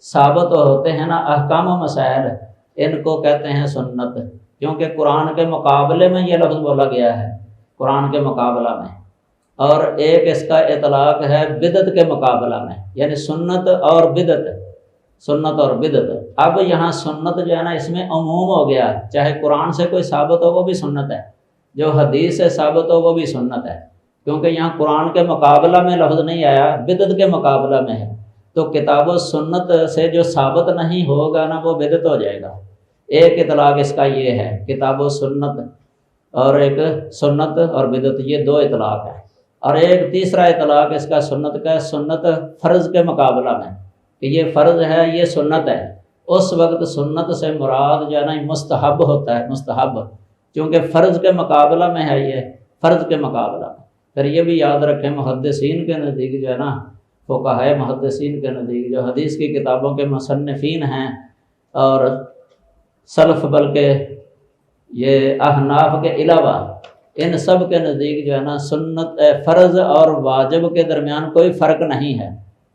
Speaker 1: ثابت ہوتے ہیں نا احکام و مسائل، ان کو کہتے ہیں سنت، کیونکہ قرآن کے مقابلے میں یہ لفظ بولا گیا ہے، قرآن کے مقابلہ میں۔ اور ایک اس کا اطلاق ہے بدعت کے مقابلہ میں، یعنی سنت اور بدعت، سنت اور بدعت۔ اب یہاں سنت جو ہے نا اس میں عموم ہو گیا، چاہے قرآن سے کوئی ثابت ہو وہ بھی سنت ہے، جو حدیث سے ثابت ہو وہ بھی سنت ہے، کیونکہ یہاں قرآن کے مقابلہ میں لفظ نہیں آیا، بدعت کے مقابلہ میں ہے۔ تو کتاب و سنت سے جو ثابت نہیں ہوگا نا وہ بدعت ہو جائے گا۔ ایک اطلاق اس کا یہ ہے، کتاب و سنت، اور ایک سنت اور بدعت، یہ دو اطلاق ہے۔ اور ایک تیسرا اطلاق اس کا سنت کا ہے، سنت فرض کے مقابلہ میں، کہ یہ فرض ہے یہ سنت ہے، اس وقت سنت سے مراد جو ہے نا مستحب ہوتا ہے، مستحب، چونکہ فرض کے مقابلہ میں ہے، یہ فرض کے مقابلہ میں۔ پھر یہ بھی یاد رکھیں محدثین کے نزدیک جو ہے نا، فقہائے محدثین کے نزدیک جو حدیث کی کتابوں کے مصنفین ہیں اور سلف، بلکہ یہ احناف کے علاوہ ان سب کے نزدیک جو ہے نا سنت فرض اور واجب کے درمیان کوئی فرق نہیں ہے۔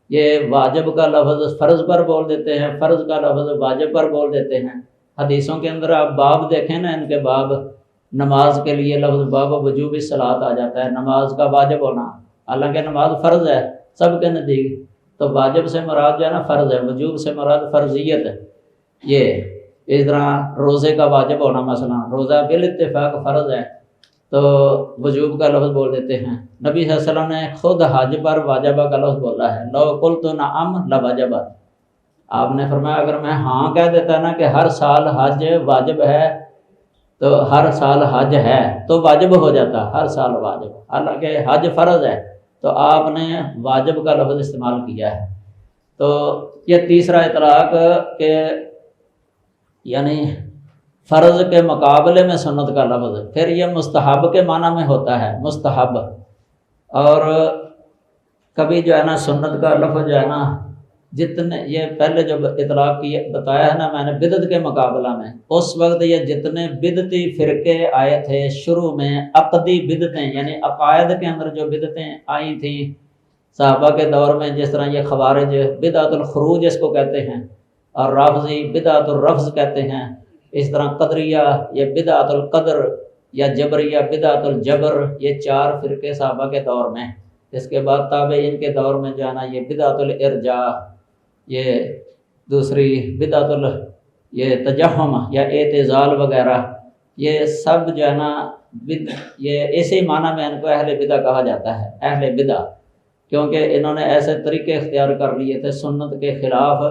Speaker 1: یہ واجب کا لفظ فرض پر بول دیتے ہیں، فرض کا لفظ واجب پر بول دیتے ہیں۔ حدیثوں کے اندر آپ باب دیکھیں نا، ان کے باب، نماز کے لیے لفظ باب وجوب الصلاۃ آ جاتا ہے، نماز کا واجب ہونا، حالانکہ نماز فرض ہے سب کے نزدیک۔ تو واجب سے مراد جو ہے نا فرض ہے، وجوب سے مراد فرضیت ہے۔ یہ اس طرح روزے کا واجب ہونا، مثلا روزہ بالاتفاق فرض ہے، تو وجوب کا لفظ بول دیتے ہیں۔ نبی صلی اللہ علیہ وسلم نے خود حج پر واجبہ کا لفظ بولا ہے، لو قلت نعم لوجب، آپ نے فرمایا اگر میں ہاں کہہ دیتا نا کہ ہر سال حج واجب ہے، تو ہر سال حج ہے تو واجب ہو جاتا، ہر سال واجب، حالانکہ حج فرض ہے، تو آپ نے واجب کا لفظ استعمال کیا ہے۔ تو یہ تیسرا اطلاق کہ یعنی فرض کے مقابلے میں سنت کا لفظ۔ پھر یہ مستحب کے معنی میں ہوتا ہے، مستحب، اور کبھی جو ہے نا سنت کا لفظ جو ہے نا جتنے، یہ پہلے جو اطلاق کی بتایا ہے نا میں نے بدعت کے مقابلہ میں، اس وقت یہ جتنے بدعتی فرقے آئے تھے شروع میں، عقدی بدعتیں یعنی عقائد کے اندر جو بدعتیں آئی تھیں صحابہ کے دور میں، جس طرح یہ خوارج بدعت الخروج اس کو کہتے ہیں، اور رافضی بدعت الرفض کہتے ہیں، اس طرح قدریہ یہ بدعت القدر، یا جبریہ بدعت الجبر، یہ چار فرقے صحابہ کے دور میں۔ اس کے بعد تابعین کے دور میں جو ہے نا یہ بدعت الارجاء، یہ دوسری بدعت یہ تجہم یا اعتزال وغیرہ، یہ سب جو ہے نا یہ اسی معنی میں ان کو اہل بدع کہا جاتا ہے، اہل بدع، کیونکہ انہوں نے ایسے طریقے اختیار کر لیے تھے سنت کے خلاف،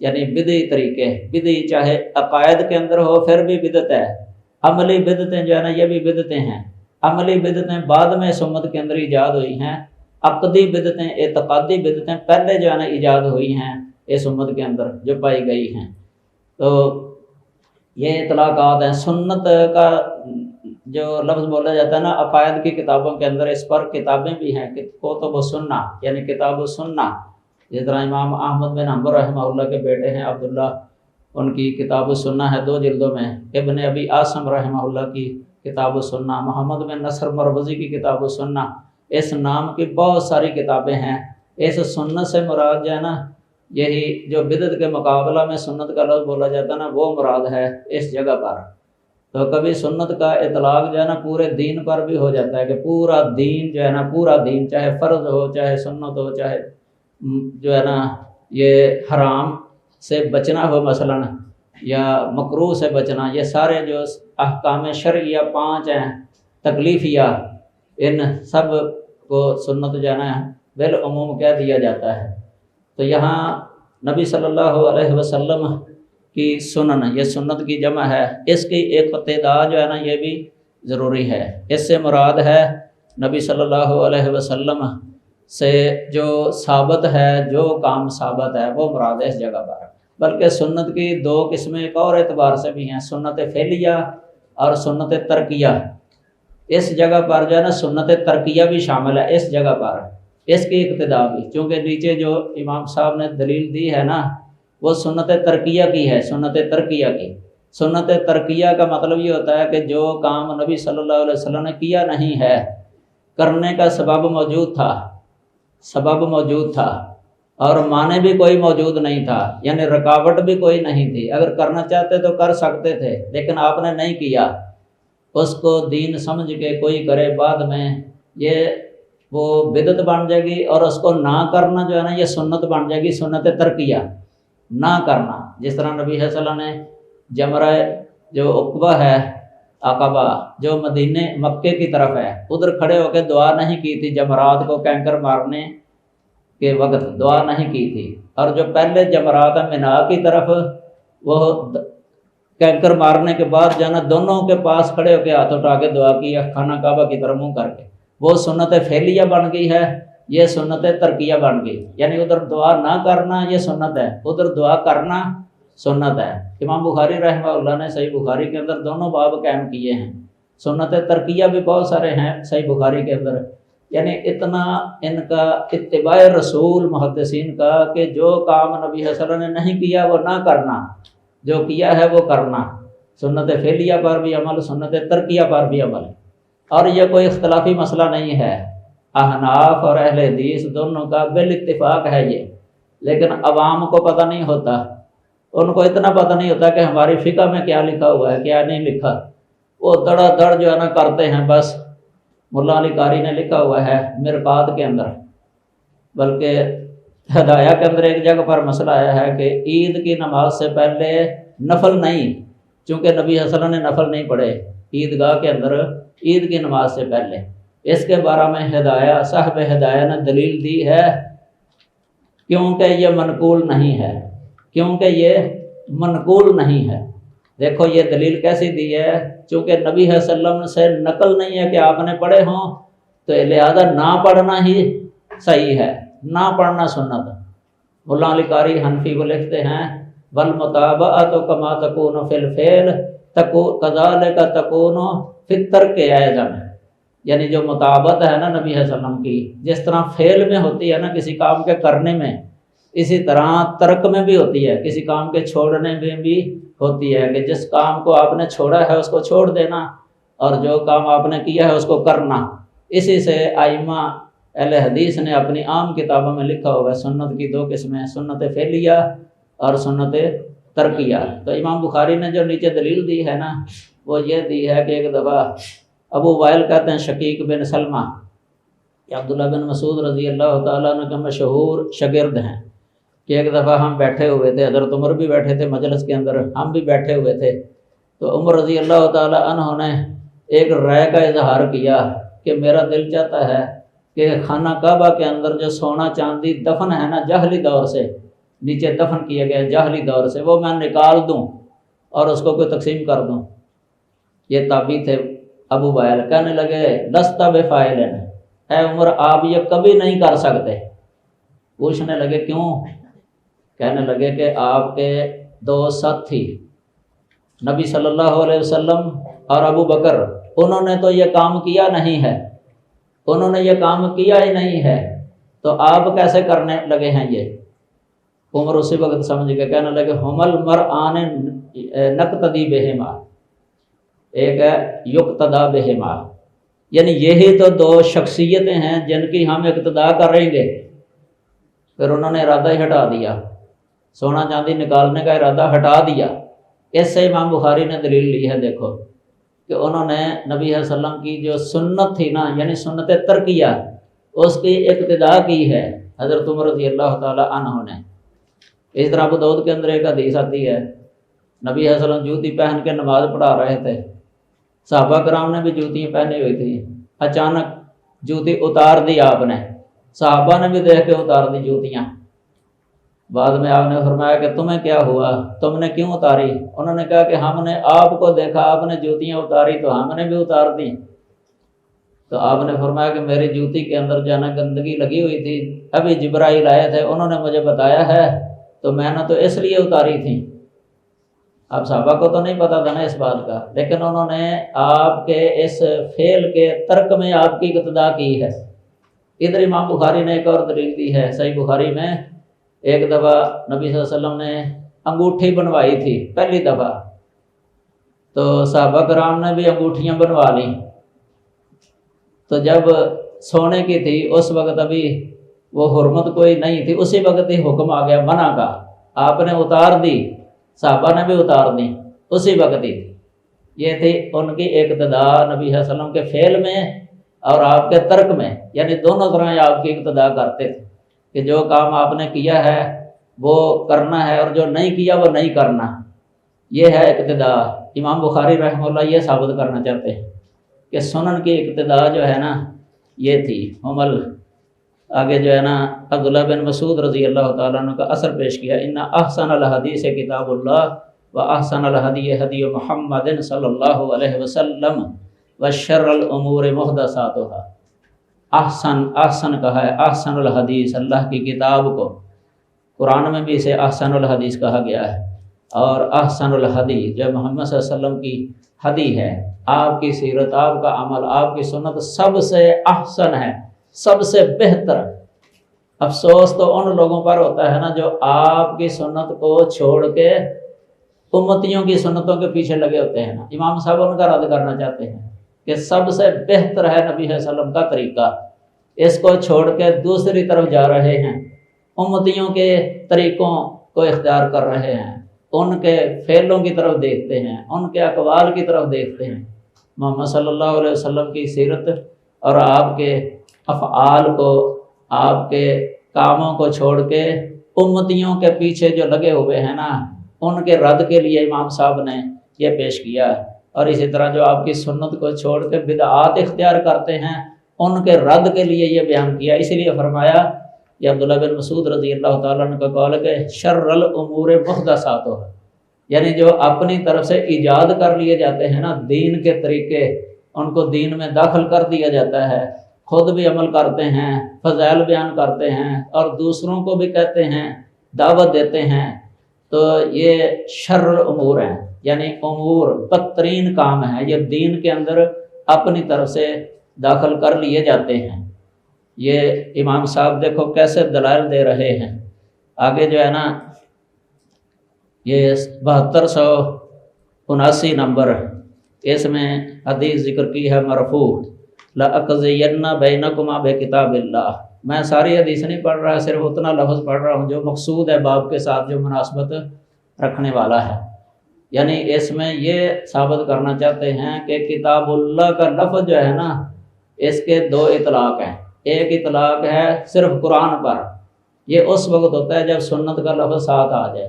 Speaker 1: یعنی بدعی طریقے، بدعی چاہے عقائد کے اندر ہو پھر بھی بدعت ہے، عملی بدعتیں جو ہے نا یہ بھی بدعتیں ہیں۔ عملی بدعتیں بعد میں سنت کے اندر ایجاد ہوئی ہیں، عقدی بدعتیں، اعتقادی بدعتیں پہلے جو ہے نا ایجاد ہوئی ہیں اس امت کے اندر جو پائی گئی ہیں۔ تو یہ اطلاقات ہیں۔ سنت کا جو لفظ بولا جاتا ہے نا عقائد کی کتابوں کے اندر، اس پر کتابیں بھی ہیں، کتب و سنہ یعنی کتاب و سنہ، جس طرح امام احمد بن حنبل رحمہ اللہ کے بیٹے ہیں عبداللہ، ان کی کتاب و سنہ ہے 2 جلدوں میں، ابن ابی عاصم رحمہ اللہ کی کتاب و سنہ، محمد بن نصر مروزی کی کتاب و سنہ، اس نام کی بہت ساری کتابیں ہیں۔ اس سنت سے مراد جو ہے نا یہی جو بدعت کے مقابلہ میں سنت کا لفظ بولا جاتا ہے نا وہ مراد ہے اس جگہ پر۔ تو کبھی سنت کا اطلاق جو ہے نا پورے دین پر بھی ہو جاتا ہے، کہ پورا دین جو ہے نا، پورا دین چاہے فرض ہو چاہے سنت ہو، چاہے جو ہے نا یہ حرام سے بچنا ہو مثلا، یا مکروہ سے بچنا، یہ سارے جو احکام شرعیہ 5 ہیں تکلیفیہ، ان سب کو سنت جو ہے نا بالعموم کہہ دیا جاتا ہے۔ تو یہاں نبی صلی اللہ علیہ وسلم کی سنن، یہ سنت کی جمع ہے، اس کی ایک اقتداء جو ہے نا یہ بھی ضروری ہے۔ اس سے مراد ہے نبی صلی اللہ علیہ وسلم سے جو ثابت ہے، جو کام ثابت ہے وہ مراد ہے اس جگہ پر۔ بلکہ سنت کی 2 قسمیں ایک اور اعتبار سے بھی ہیں، سنت فعلیہ اور سنت ترکیہ۔ اس جگہ پر جو ہے نا سنت ترکیہ بھی شامل ہے، اس جگہ پر اس کی اقتداء بھی، چونکہ نیچے جو امام صاحب نے دلیل دی ہے نا وہ سنت ترکیہ کی ہے، سنت ترکیہ کی۔ سنت ترکیہ کا مطلب یہ ہوتا ہے کہ جو کام نبی صلی اللہ علیہ وسلم نے کیا نہیں ہے، کرنے کا سبب موجود تھا، سبب موجود تھا اور معنی بھی کوئی موجود نہیں تھا، یعنی رکاوٹ بھی کوئی نہیں تھی، اگر کرنا چاہتے تو کر سکتے تھے لیکن آپ نے نہیں کیا، اس کو دین سمجھ کے کوئی کرے بعد میں، یہ وہ بدعت بن جائے گی، اور اس کو نہ کرنا جو ہے نا یہ سنت بن جائے گی، سنت ترکیہ۔ نہ کرنا، جس طرح نبی صلی اللہ علیہ وسلم نے جمرہ جو عقبہ ہے عقبہ جو مکے کی طرف ہے ادھر کھڑے ہو کے دعا نہیں کی تھی، جمرات کو کینکر مارنے کے وقت دعا نہیں کی تھی، اور جو پہلے جمرات ہیں مینا کی طرف وہ کینکر مارنے کے بعد جانا دونوں کے پاس کھڑے ہو کے ہاتھ اٹھا کے دعا کی ہے، خانہ کعبہ کی طرف منہ کر کے، وہ سنت فعلیہ بن گئی ہے، یہ سنت ترکیہ بن گئی، یعنی ادھر دعا نہ کرنا یہ سنت ہے، ادھر دعا کرنا سنت ہے۔ امام بخاری رحمہ اللہ نے صحیح بخاری کے اندر دونوں باب قائم کیے ہیں، سنت ترکیہ بھی بہت سارے ہیں صحیح بخاری کے اندر، یعنی اتنا ان کا اتباع رسول محدثین کا کہ جو کام نبی صلی اللہ علیہ وسلم نے نہیں کیا وہ نہ کرنا، جو کیا ہے وہ کرنا، سنت فعلیہ پر بھی عمل، سنت ترکیہ پر بھی عمل، اور یہ کوئی اختلافی مسئلہ نہیں ہے، احناف اور اہل حدیث دونوں کا بالاتفاق ہے یہ، لیکن عوام کو پتہ نہیں ہوتا، ان کو اتنا پتہ نہیں ہوتا کہ ہماری فقہ میں کیا لکھا ہوا ہے کیا نہیں لکھا، وہ دڑا دڑ جو ہے نا کرتے ہیں، بس ملا علی قاری نے لکھا ہوا ہے مرقات کے اندر، بلکہ ہدایہ کے اندر ایک جگہ پر مسئلہ آیا ہے کہ عید کی نماز سے پہلے نفل نہیں، چونکہ نبی صلی اللہ علیہ وسلم نے نفل نہیں پڑھے عیدگاہ کے اندر عید کی نماز سے پہلے، اس کے بارے میں ہدایہ صاحب ہدایہ نے دلیل دی ہے، کیونکہ یہ منقول نہیں ہے، کیونکہ یہ منقول نہیں ہے۔ دیکھو یہ دلیل کیسی دی ہے، چونکہ نبی صلی اللہ علیہ وسلم سے نقل نہیں ہے کہ آپ نے پڑھے ہوں، تو لہذا نہ پڑھنا ہی صحیح ہے، نہ پڑھنا سنت۔ مولانا علی قاری حنفی وہ لکھتے ہیں والمتابعۃ کما تکون فی الفعل کذالک تکون فی الترک ایضا، یعنی جو مطابعت ہے نا نبی صلی اللہ علیہ وسلم کی، جس طرح فعل میں ہوتی ہے نا کسی کام کے کرنے میں، اسی طرح ترک میں بھی ہوتی ہے، کسی کام کے چھوڑنے میں بھی ہوتی ہے، کہ جس کام کو آپ نے چھوڑا ہے اس کو چھوڑ دینا اور جو کام آپ نے کیا ہے اس کو کرنا۔ اسی سے ائمہ اہل حدیث نے اپنی عام کتابوں میں لکھا ہوا ہے سنت کی دو قسمیں، سنت فعلیہ اور سنت ترکیہ۔ تو امام بخاری نے جو نیچے دلیل دی ہے نا وہ یہ دی ہے کہ ایک دفعہ ابو وائل کہتے ہیں شقیق بن سلمہ کہ عبداللہ بن مسعود رضی اللہ تعالیٰ عنہ کے مشہور شاگرد ہیں، کہ ایک دفعہ ہم بیٹھے ہوئے تھے، حضرت عمر بھی بیٹھے تھے مجلس کے اندر، ہم بھی بیٹھے ہوئے تھے، تو عمر رضی اللہ تعالیٰ عنہ نے ایک رائے کا اظہار کیا کہ میرا دل چاہتا ہے کہ خانہ کعبہ کے اندر جو سونا چاندی دفن ہے نا جاہلی دور سے، نیچے دفن کیے گئے جاہلی دور سے، وہ میں نکال دوں اور اس کو کوئی تقسیم کر دوں۔ یہ تابعی تھے ابو وائل، کہنے لگے لست بفاعل، اے عمر آپ یہ کبھی نہیں کر سکتے۔ پوچھنے لگے کیوں؟ کہنے لگے کہ آپ کے دو ساتھی نبی صلی اللہ علیہ وسلم اور ابو بکر، انہوں نے تو یہ کام کیا نہیں ہے، انہوں نے یہ کام کیا ہی نہیں ہے، تو آپ کیسے کرنے لگے ہیں یہ؟ عمر اسی وقت سمجھ کے کہنے لگے ہم المرآن نقتدی بہما، ایک ہے یقتدا بہما، یعنی یہی تو دو شخصیتیں ہیں جن کی ہم اقتدا کریں گے۔ پھر انہوں نے ارادہ ہی ہٹا دیا، سونا چاندی نکالنے کا ارادہ ہٹا دیا۔ اس سے امام بخاری نے دلیل لی ہے، دیکھو کہ انہوں نے نبی صلی اللہ علیہ وسلم کی جو سنت تھی نا، یعنی سنت ترکیہ، اس کی اقتدا کی ہے حضرت عمر رضی اللہ تعالی عنہ نے۔ اس طرح ابو داؤد کے اندر ایک حدیث آتی ہے، نبی صلی اللہ علیہ وسلم جوتی پہن کے نماز پڑھا رہے تھے، صحابہ کرام نے بھی جوتیاں پہنی ہوئی تھی، اچانک جوتی اتار دی آپ نے، صحابہ نے بھی دیکھ کے اتار دی جوتیاں۔ بعد میں آپ نے فرمایا کہ تمہیں کیا ہوا، تم نے کیوں اتاری؟ انہوں نے کہا کہ ہم نے آپ کو دیکھا آپ نے جوتیاں اتاری تو ہم نے بھی اتار دی۔ تو آپ نے فرمایا کہ میری جوتی کے اندر جو ہے نا گندگی لگی ہوئی تھی، ابھی جبرائیل آئے تھے، انہوں نے مجھے بتایا ہے تو میں نے تو اس لیے اتاری تھی۔ اب صحابہ کو تو نہیں پتا تھا نا اس بات کا، لیکن انہوں نے آپ کے اس فعل کے ترک میں آپ کی اقتدا کی ہے۔ ادھر امام بخاری نے ایک اور دلیل دی ہے، صحیح بخاری میں ایک دفعہ نبی صلی اللہ علیہ وسلم نے انگوٹھی بنوائی تھی پہلی دفعہ، تو صحابہ کرام نے بھی انگوٹھیاں بنوا لیں، تو جب سونے کی تھی اس وقت ابھی وہ حرمت کوئی نہیں تھی، اسی وقت ہی حکم آ گیا منع کا، آپ نے اتار دی، صحابہ نے بھی اتار دی اسی وقت ہی۔ یہ تھی ان کی اقتدا نبی صلی اللہ علیہ وسلم کے فعل میں اور آپ کے ترک میں، یعنی دونوں طرح آپ کی اقتدا کرتے تھے کہ جو کام آپ نے کیا ہے وہ کرنا ہے اور جو نہیں کیا وہ نہیں کرنا، یہ ہے اقتدا۔ امام بخاری رحمہ اللہ یہ ثابت کرنا چاہتے ہیں کہ سنن کی اقتدا جو ہے نا یہ تھی عمل۔ آگے جو ہے نا عبداللہ بن مسعود رضی اللہ تعالیٰ عنہ کا اثر پیش کیا، ان احسن الحدیث کتاب اللہ و احسن الحدی حدی محمد صلی اللہ علیہ وسلم و شر الامور محدثاتها۔ احسن کہا ہے، احسن الحدیث اللہ کی کتاب کو، قرآن میں بھی اسے احسن الحدیث کہا گیا ہے، اور احسن الحدی جو محمد صلی اللہ علیہ وسلم کی حدی ہے، آپ کی سیرت، آپ کا عمل، آپ کی سنت سب سے احسن ہے، سب سے بہتر۔ افسوس تو ان لوگوں پر ہوتا ہے نا جو آپ کی سنت کو چھوڑ کے امتیوں کی سنتوں کے پیچھے لگے ہوتے ہیں نا۔ امام صاحب ان کا رد کرنا چاہتے ہیں کہ سب سے بہتر ہے نبی صلی اللہ علیہ وسلم کا طریقہ، اس کو چھوڑ کے دوسری طرف جا رہے ہیں، امتیوں کے طریقوں کو اختیار کر رہے ہیں، ان کے فعلوں کی طرف دیکھتے ہیں، ان کے اقوال کی طرف دیکھتے ہیں۔ محمد صلی اللہ علیہ وسلم کی سیرت اور آپ کے افعال کو، آپ کے کاموں کو چھوڑ کے امتیوں کے پیچھے جو لگے ہوئے ہیں نا، ان کے رد کے لیے امام صاحب نے یہ پیش کیا۔ اور اسی طرح جو آپ کی سنت کو چھوڑ کے بدعات اختیار کرتے ہیں، ان کے رد کے لیے یہ بیان کیا۔ اسی لیے فرمایا، یہ عبداللہ بن مسعود رضی اللہ تعالیٰ عنہ کا قول ہے کہ شر الامور محدثاتها، یعنی جو اپنی طرف سے ایجاد کر لیے جاتے ہیں نا دین کے طریقے، ان کو دین میں داخل کر دیا جاتا ہے، خود بھی عمل کرتے ہیں، فضائل بیان کرتے ہیں اور دوسروں کو بھی کہتے ہیں، دعوت دیتے ہیں، تو یہ شر الامور ہیں، یعنی امور بدترین کام ہے، یہ دین کے اندر اپنی طرف سے داخل کر لیے جاتے ہیں۔ یہ امام صاحب دیکھو کیسے دلائل دے رہے ہیں۔ آگے جو ہے نا یہ 7279 نمبر، اس میں حدیث ذکر کی ہے مرفوع، لَأَقْضِيَنَّ بَيْنَكُمَا بِكِتَابِ اللَّهِ۔ میں ساری حدیث نہیں پڑھ رہا، صرف اتنا لفظ پڑھ رہا ہوں جو مقصود ہے باب کے ساتھ، جو مناسبت رکھنے والا ہے۔ یعنی اس میں یہ ثابت کرنا چاہتے ہیں کہ کتاب اللہ کا لفظ جو ہے نا، اس کے دو اطلاق ہیں۔ ایک اطلاق ہے صرف قرآن پر، یہ اس وقت ہوتا ہے جب سنت کا لفظ ساتھ آ جائے،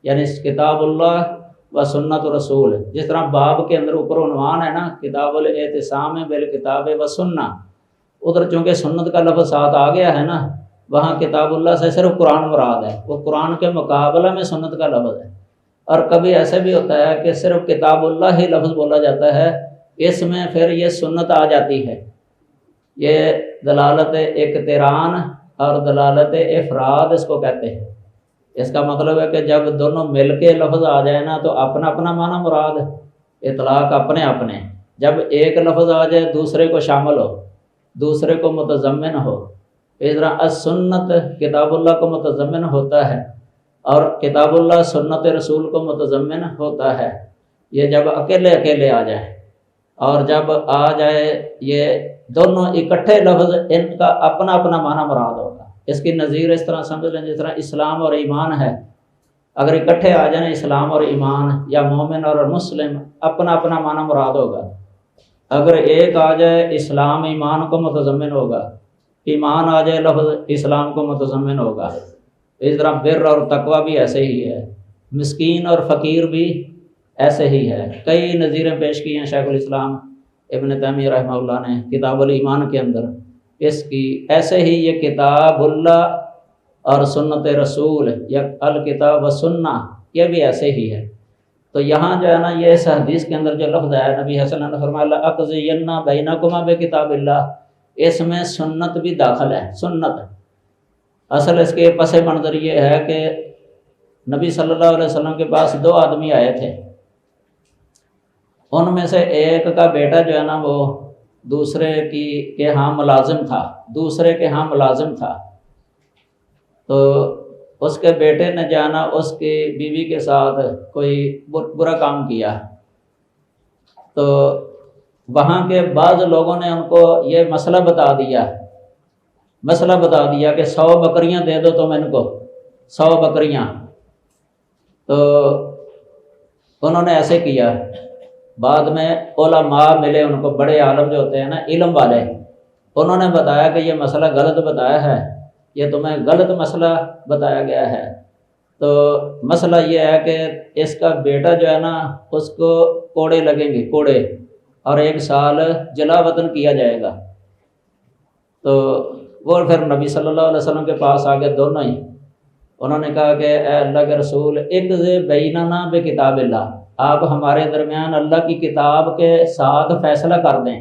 Speaker 1: یعنی کتاب اللہ و سنت رسول، جس طرح باب کے اندر اوپر عنوان ہے نا کتاب الاعتصام بالکتاب و سنہ، ادھر چونکہ سنت کا لفظ ساتھ آ گیا ہے نا، وہاں کتاب اللہ سے صرف قرآن مراد ہے، وہ قرآن کے مقابلہ میں سنت کا لفظ ہے۔ اور کبھی ایسے بھی ہوتا ہے کہ صرف کتاب اللہ ہی لفظ بولا جاتا ہے، اس میں پھر یہ سنت آ جاتی ہے۔ یہ دلالت اقتران اور دلالت افراد اس کو کہتے ہیں۔ اس کا مطلب ہے کہ جب دونوں مل کے لفظ آ جائے نا تو اپنا اپنا معنی مراد، اطلاق اپنے اپنے، جب ایک لفظ آ جائے دوسرے کو شامل ہو، دوسرے کو متضمن ہو۔ اس طرح السنت کتاب اللہ کو متضمن ہوتا ہے اور کتاب اللہ سنت رسول کو متضمن ہوتا ہے۔ یہ جب اکیلے اکیلے آ جائے، اور جب آ جائے یہ دونوں اکٹھے لفظ، ان کا اپنا اپنا معنی مراد ہوگا۔ اس کی نظیر اس طرح سمجھ لیں جس طرح اسلام اور ایمان ہے، اگر اکٹھے آ جائیں اسلام اور ایمان یا مومن اور مسلم، اپنا اپنا معنی مراد ہوگا۔ اگر ایک آ جائے اسلام ایمان کو متضمن ہوگا، ایمان آ جائے لفظ اسلام کو متضمن ہوگا۔ اس طرح بر اور تقوی بھی ایسے ہی ہے، مسکین اور فقیر بھی ایسے ہی ہے۔ کئی نظیریں پیش کی ہیں شیخ الاسلام ابن تیمیہ رحمہ اللہ نے کتاب الایمان کے اندر اس کی۔ ایسے ہی یہ کتاب اللہ اور سنت رسول یا الکتاب و سنہ، یہ بھی ایسے ہی ہے۔ تو یہاں جو ہے نا یہ اس حدیث کے اندر جو لفظ ہے، نبی حسن نے فرمایا لَأَقْضِيَنَّ بَيْنَكُمَا بِكِتَابِ اللَّهِ، اس میں سنت بھی داخل ہے۔ سنت اصل اس کے پس منظر یہ ہے کہ نبی صلی اللہ علیہ وسلم کے پاس دو آدمی آئے تھے، ان میں سے ایک کا بیٹا جو ہے نا وہ دوسرے کے ہاں ملازم تھا، دوسرے کے ہاں ملازم تھا۔ تو اس کے بیٹے نے جانا اس کی بیوی کے ساتھ کوئی برا کام کیا، تو وہاں کے بعض لوگوں نے ان کو یہ مسئلہ بتا دیا کہ 100 بکریاں دے دو تم ان کو، 100 بکریاں۔ تو انہوں نے ایسے کیا۔ بعد میں علماء ملے ان کو، بڑے عالم جو ہوتے ہیں نا علم والے، انہوں نے بتایا کہ یہ مسئلہ غلط بتایا ہے، یہ تمہیں غلط مسئلہ بتایا گیا ہے، تو مسئلہ یہ ہے کہ اس کا بیٹا جو ہے نا اس کو کوڑے لگیں گے، کوڑے، اور 1 سال جلا وطن کیا جائے گا۔ تو وہ پھر نبی صلی اللہ علیہ وسلم کے پاس آ گئے دونوں ہی، انہوں نے کہا کہ اے اللہ کے رسول اقضِ بیننا بکتاب اللہ، آپ ہمارے درمیان اللہ کی کتاب کے ساتھ فیصلہ کر دیں۔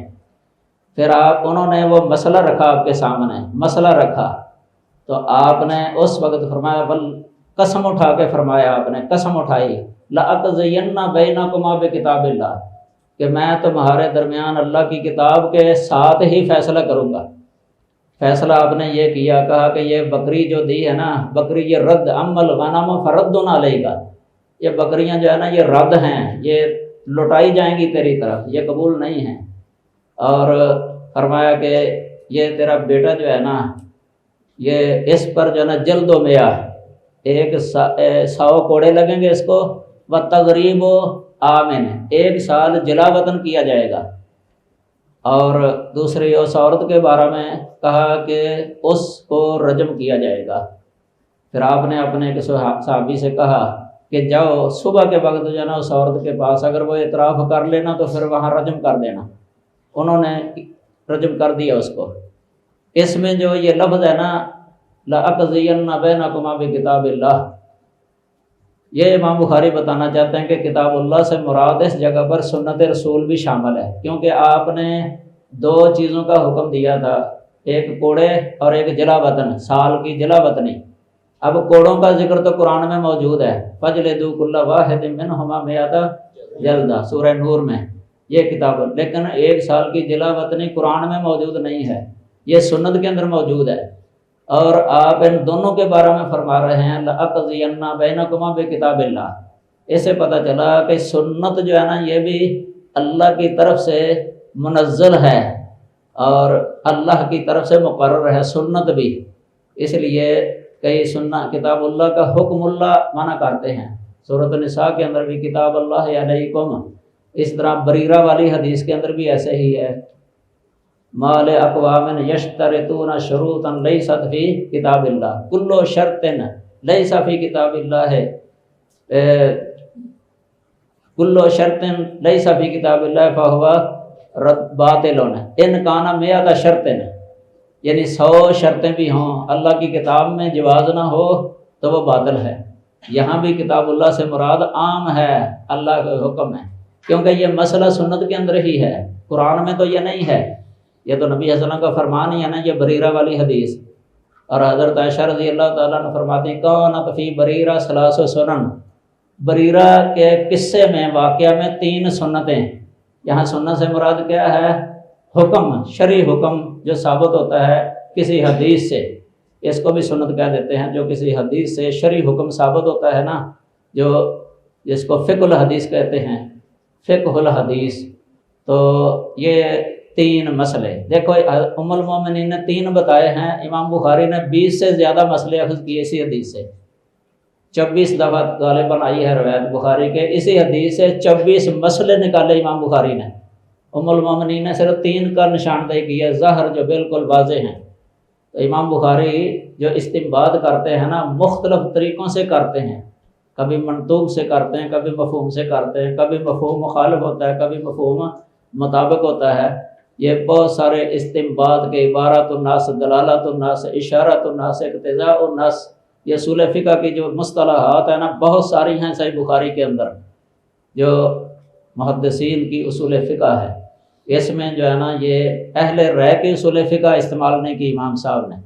Speaker 1: پھر انہوں نے وہ مسئلہ رکھا آپ کے سامنے، مسئلہ رکھا، تو آپ نے اس وقت فرمایا، بل قسم اٹھا کے فرمایا، آپ نے قسم اٹھائی، لَأَقْضِيَنَّ بَيْنَكُمَا بِكِتَابِ اللَّهِ، کہ میں تمہارے درمیان اللہ کی کتاب کے ساتھ ہی فیصلہ کروں گا۔ فیصلہ آپ نے یہ کیا، کہا کہ یہ بکری جو دی ہے نا، بکری یہ رد، عمل غنم فرد علیہ گا، یہ بکریاں جو ہے نا یہ رد ہیں، یہ لوٹائی جائیں گی تیری طرف، یہ قبول نہیں ہیں۔ اور فرمایا کہ یہ تیرا بیٹا جو ہے نا، یہ اس پر جو ہے نا جلد و میاہ 100 کوڑے لگیں گے اس کو، وَتَغْرِيبُ آمن، 1 سال جلا وطن کیا جائے گا۔ اور دوسری اس عورت کے بارے میں کہا کہ اس کو رجم کیا جائے گا۔ پھر آپ نے اپنے ایک صحابی سے کہا کہ جاؤ صبح کے وقت جو ہے نا اس عورت کے پاس، اگر وہ اعتراف کر لینا تو پھر وہاں رجم کر دینا۔ انہوں نے رجم کر دیا اس کو۔ اس میں جو یہ لفظ ہے نا، لَأَقْضِيَنَّ بَيْنَكُمَا بِكِتَابِ اللَّهِ، یہ امام بخاری بتانا چاہتے ہیں کہ کتاب اللہ سے مراد اس جگہ پر سنت رسول بھی شامل ہے، کیونکہ آپ نے 2 چیزوں کا حکم دیا تھا، ایک کوڑے اور ایک جلا وطن، سال کی جلا وطنی۔ اب کوڑوں کا ذکر تو قرآن میں موجود ہے، فَجْلِدُوا كُلَّ وَاحِدٍ مِّنْهُمَا مِائَةَ جلدہ، سورہ نور میں یہ کتاب، لیکن 1 سال کی جلا وطنی قرآن میں موجود نہیں ہے، یہ سنت کے اندر موجود ہے۔ اور آپ ان دونوں کے بارے میں فرما رہے ہیں لَأَقْضِيَنَّ بَيْنَكُمَا بِكِتَابِ اللَّهِ، اس سے پتہ چلا کہ سنت جو ہے نا یہ بھی اللہ کی طرف سے منزل ہے اور اللہ کی طرف سے مقرر ہے، سنت بھی۔ اس لیے کئی سنت کتاب اللہ کا حکم اللہ منع کرتے ہیں، سورۃ النساء کے اندر بھی کتاب اللہ علیکم، اس طرح بریرہ والی حدیث کے اندر بھی ایسے ہی ہے، مال اقوام یشترطون شروطا لیست فی کتاب اللہ، کل شرط لیس فی کتاب اللہ ہے، کل شرط لیس فی کتاب اللہ فہو باطل ان کان مئۃ شرط، یعنی 100 شرطیں بھی ہوں اللہ کی کتاب میں جواز نہ ہو تو وہ باطل ہے۔ یہاں بھی کتاب اللہ سے مراد عام ہے، اللہ کا حکم ہے، کیونکہ یہ مسئلہ سنت کے اندر ہی ہے، قرآن میں تو یہ نہیں ہے، یہ تو نبی صلی اللہ علیہ وسلم کا فرمان ہی ہے نا، یہ بریرہ والی حدیث۔ اور حضرت عائشہ رضی اللہ تعالیٰ عنہ فرماتی ہیں کانت فی بریرہ 3 سنن، بریرہ کے قصے میں، واقعہ میں 3 سنتیں۔ یہاں سنت سے مراد کیا ہے؟ حکم، شرعی حکم جو ثابت ہوتا ہے کسی حدیث سے، اس کو بھی سنت کہہ دیتے ہیں، جو کسی حدیث سے شرعی حکم ثابت ہوتا ہے نا، جو جس کو فقہ الحدیث کہتے ہیں، فقہ الحدیث۔ تو یہ 3 مسئلے دیکھو، ام المومنین نے 3 بتائے ہیں، امام بخاری نے 20 سے زیادہ مسئلے اخذ کیے اسی حدیث سے، 24 دفعہ غالباً آئی ہے روایت بخاری کے، اسی حدیث سے 24 مسئلے نکالے امام بخاری نے۔ ام المومنین نے صرف 3 کا نشاندہی کی ہے، ظاہر جو بالکل واضح ہیں۔ تو امام بخاری جو استنباط کرتے ہیں نا، مختلف طریقوں سے کرتے ہیں، کبھی منطوق سے کرتے ہیں، کبھی مفہوم سے کرتے ہیں، کبھی مفہوم مخالف ہوتا ہے، کبھی مفہوم مطابق ہوتا ہے۔ یہ بہت سارے استنباط کے عبارات الناس، دلالات الناس، اشارات الناس، اقتضاء الناس، یہ اصول فقہ کی جو مصطلحات ہیں نا بہت ساری ہیں صحیح بخاری کے اندر، جو محدثین کی اصول فقہ ہے۔ اس میں جو ہے نا یہ اہل رائے کی اصول فقہ استعمال نہیں کی امام صاحب نے،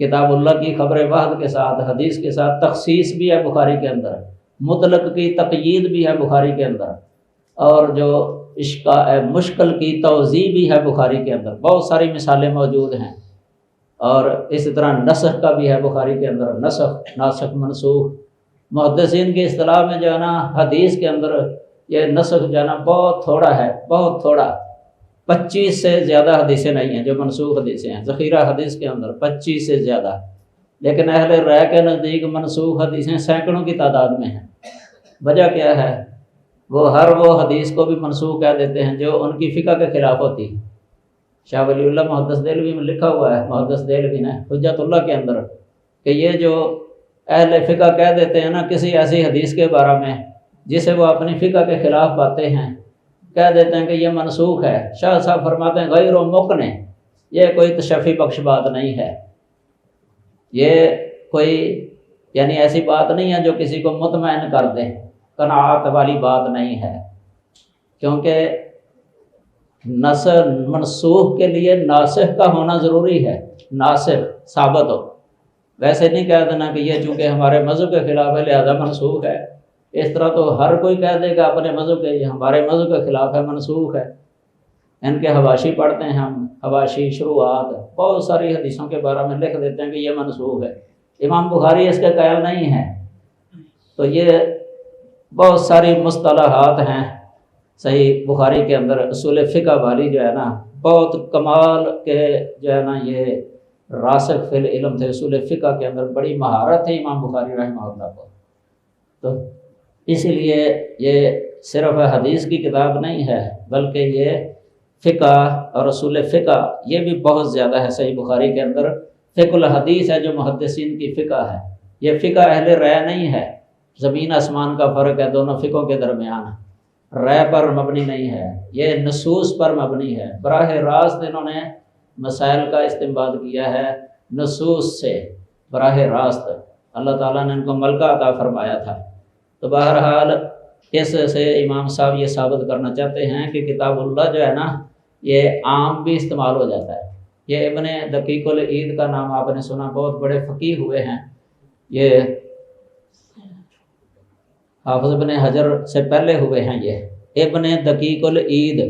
Speaker 1: کتاب اللہ کی خبر واحد کے ساتھ، حدیث کے ساتھ تخصیص بھی ہے بخاری کے اندر، مطلق کی تقیید بھی ہے بخاری کے اندر، اور جو مشکل کی توضیح بھی ہے بخاری کے اندر، بہت ساری مثالیں موجود ہیں۔ اور اسی طرح نسخ کا بھی ہے بخاری کے اندر، نسخ، ناسخ، منسوخ۔ محدثین کی اصطلاح میں جو ہے نا حدیث کے اندر یہ نسخ جو ہے نا بہت تھوڑا ہے، بہت تھوڑا، 25 سے زیادہ حدیثیں نہیں ہیں جو منسوخ حدیثیں ہیں، ذخیرہ حدیث کے اندر 25 سے زیادہ، لیکن اہل رائے کے نزدیک منسوخ حدیثیں سینکڑوں کی تعداد میں ہیں۔ وجہ کیا ہے؟ وہ حدیث کو بھی منسوخ کہہ دیتے ہیں جو ان کی فقہ کے خلاف ہوتی ہے۔ شاہ ولی اللہ محدث دہلوی میں لکھا ہوا ہے، محدث دہلوی نے حجت اللہ کے اندر، کہ یہ جو اہل فقہ کہہ دیتے ہیں نا کسی ایسی حدیث کے بارے میں جسے وہ اپنی فقہ کے خلاف پاتے ہیں، کہہ دیتے ہیں کہ یہ منسوخ ہے۔ شاہ صاحب فرماتے ہیں غیر و مقنع، یہ کوئی تشفی بخش بات نہیں ہے، یہ کوئی یعنی ایسی بات نہیں ہے جو کسی کو مطمئن کر دے، قناعت والی بات نہیں ہے، کیونکہ منسوخ کے لیے ناسخ کا ہونا ضروری ہے، ناسخ ثابت ہو۔ ویسے نہیں کہہ دینا کہ یہ چونکہ ہمارے مذہب کے خلاف ہے لہذا منسوخ ہے، اس طرح تو ہر کوئی کہہ دے گا اپنے مذہب کے، یہ ہمارے مذہب کے خلاف ہے، منسوخ ہے۔ ان کے حواشی پڑھتے ہیں ہم، حواشی شروعات بہت ساری حدیثوں کے بارے میں لکھ دیتے ہیں کہ یہ منسوخ ہے، امام بخاری اس کے قائل نہیں ہے۔ تو یہ بہت ساری مصطلحات ہیں صحیح بخاری کے اندر، اصول فقہ والی جو ہے نا بہت کمال کے جو ہے نا یہ راسخ فی العلم تھے، اصول فقہ کے اندر بڑی مہارت ہے امام بخاری رحمہ اللہ کو۔ تو اسی لیے یہ صرف حدیث کی کتاب نہیں ہے بلکہ یہ فقہ اور اصول فقہ یہ بھی بہت زیادہ ہے صحیح بخاری کے اندر۔ فقہ الحدیث ہے جو محدثین کی فقہ ہے، یہ فقہ اہل رائے نہیں ہے، زمین آسمان کا فرق ہے دونوں فقہوں کے درمیان، رائے پر مبنی نہیں ہے، یہ نصوص پر مبنی ہے۔ براہ راست انہوں نے مسائل کا استنباط کیا ہے نصوص سے، براہ راست اللہ تعالیٰ نے ان کو ملکہ عطا فرمایا تھا۔ تو بہرحال اس سے امام صاحب یہ ثابت کرنا چاہتے ہیں کہ کتاب اللہ جو ہے نا یہ عام بھی استعمال ہو جاتا ہے۔ یہ ابن دقیق العید کا نام آپ نے سنا، بہت بڑے فقیہ ہوئے ہیں، یہ حافظ ابن حجر سے پہلے ہوئے ہیں۔ یہ ابن دقیق العید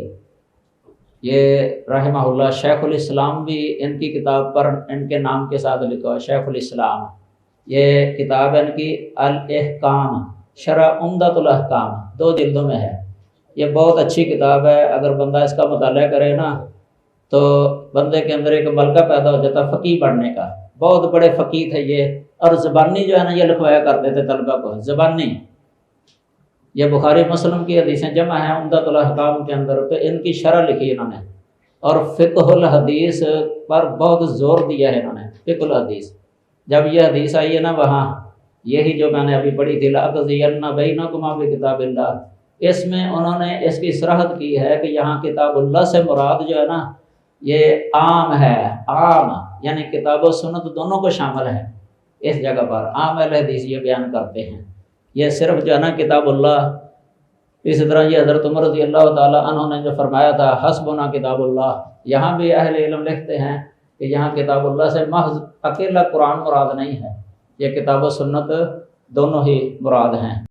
Speaker 1: یہ رحمہ اللہ شیخ الاسلام بھی ان کی کتاب پر ان کے نام کے ساتھ لکھا ہے، شیخ الاسلام۔ یہ کتاب ان کی الاحکام شرح عمدۃ الاحکام 2 جلدوں میں ہے، یہ بہت اچھی کتاب ہے۔ اگر بندہ اس کا مطالعہ کرے نا تو بندے کے اندر ایک ملکہ پیدا ہو جاتا فقیہ پڑھنے کا۔ بہت بڑے فقیہ تھے یہ، اور زبانی جو ہے نا یہ لکھوایا کرتے تھے طلبہ کو، زبانی۔ یہ بخاری مسلم کی حدیثیں جمع ہیں عمدۃ الاحکام کے اندر، تو ان کی شرح لکھی انہوں نے، اور فقہ الحدیث پر بہت زور دیا ہے انہوں نے۔ فقہ الحدیث جب یہ حدیث آئی ہے نا وہاں، یہی جو میں نے ابھی پڑھی تھی لَأَقْضِيَنَّ بَيْنَكُمَا بِكِتَابِ اللَّهِ، اس میں انہوں نے اس کی صراحت کی ہے کہ یہاں کتاب اللہ سے مراد جو ہے نا یہ عام ہے، عام یعنی کتاب و سنت دونوں کو شامل ہے۔ اس جگہ پر عام اہل حدیث یہ بیان کرتے ہیں، یہ صرف جو ہے نا کتاب اللہ۔ اسی طرح یہ حضرت عمر رضی اللہ تعالیٰ عنہ نے جو فرمایا تھا حسبنا کتاب اللہ، یہاں بھی اہل علم لکھتے ہیں کہ یہاں کتاب اللہ سے محض اکیلا قرآن مراد نہیں ہے، یہ کتاب و سنت دونوں ہی مراد ہیں۔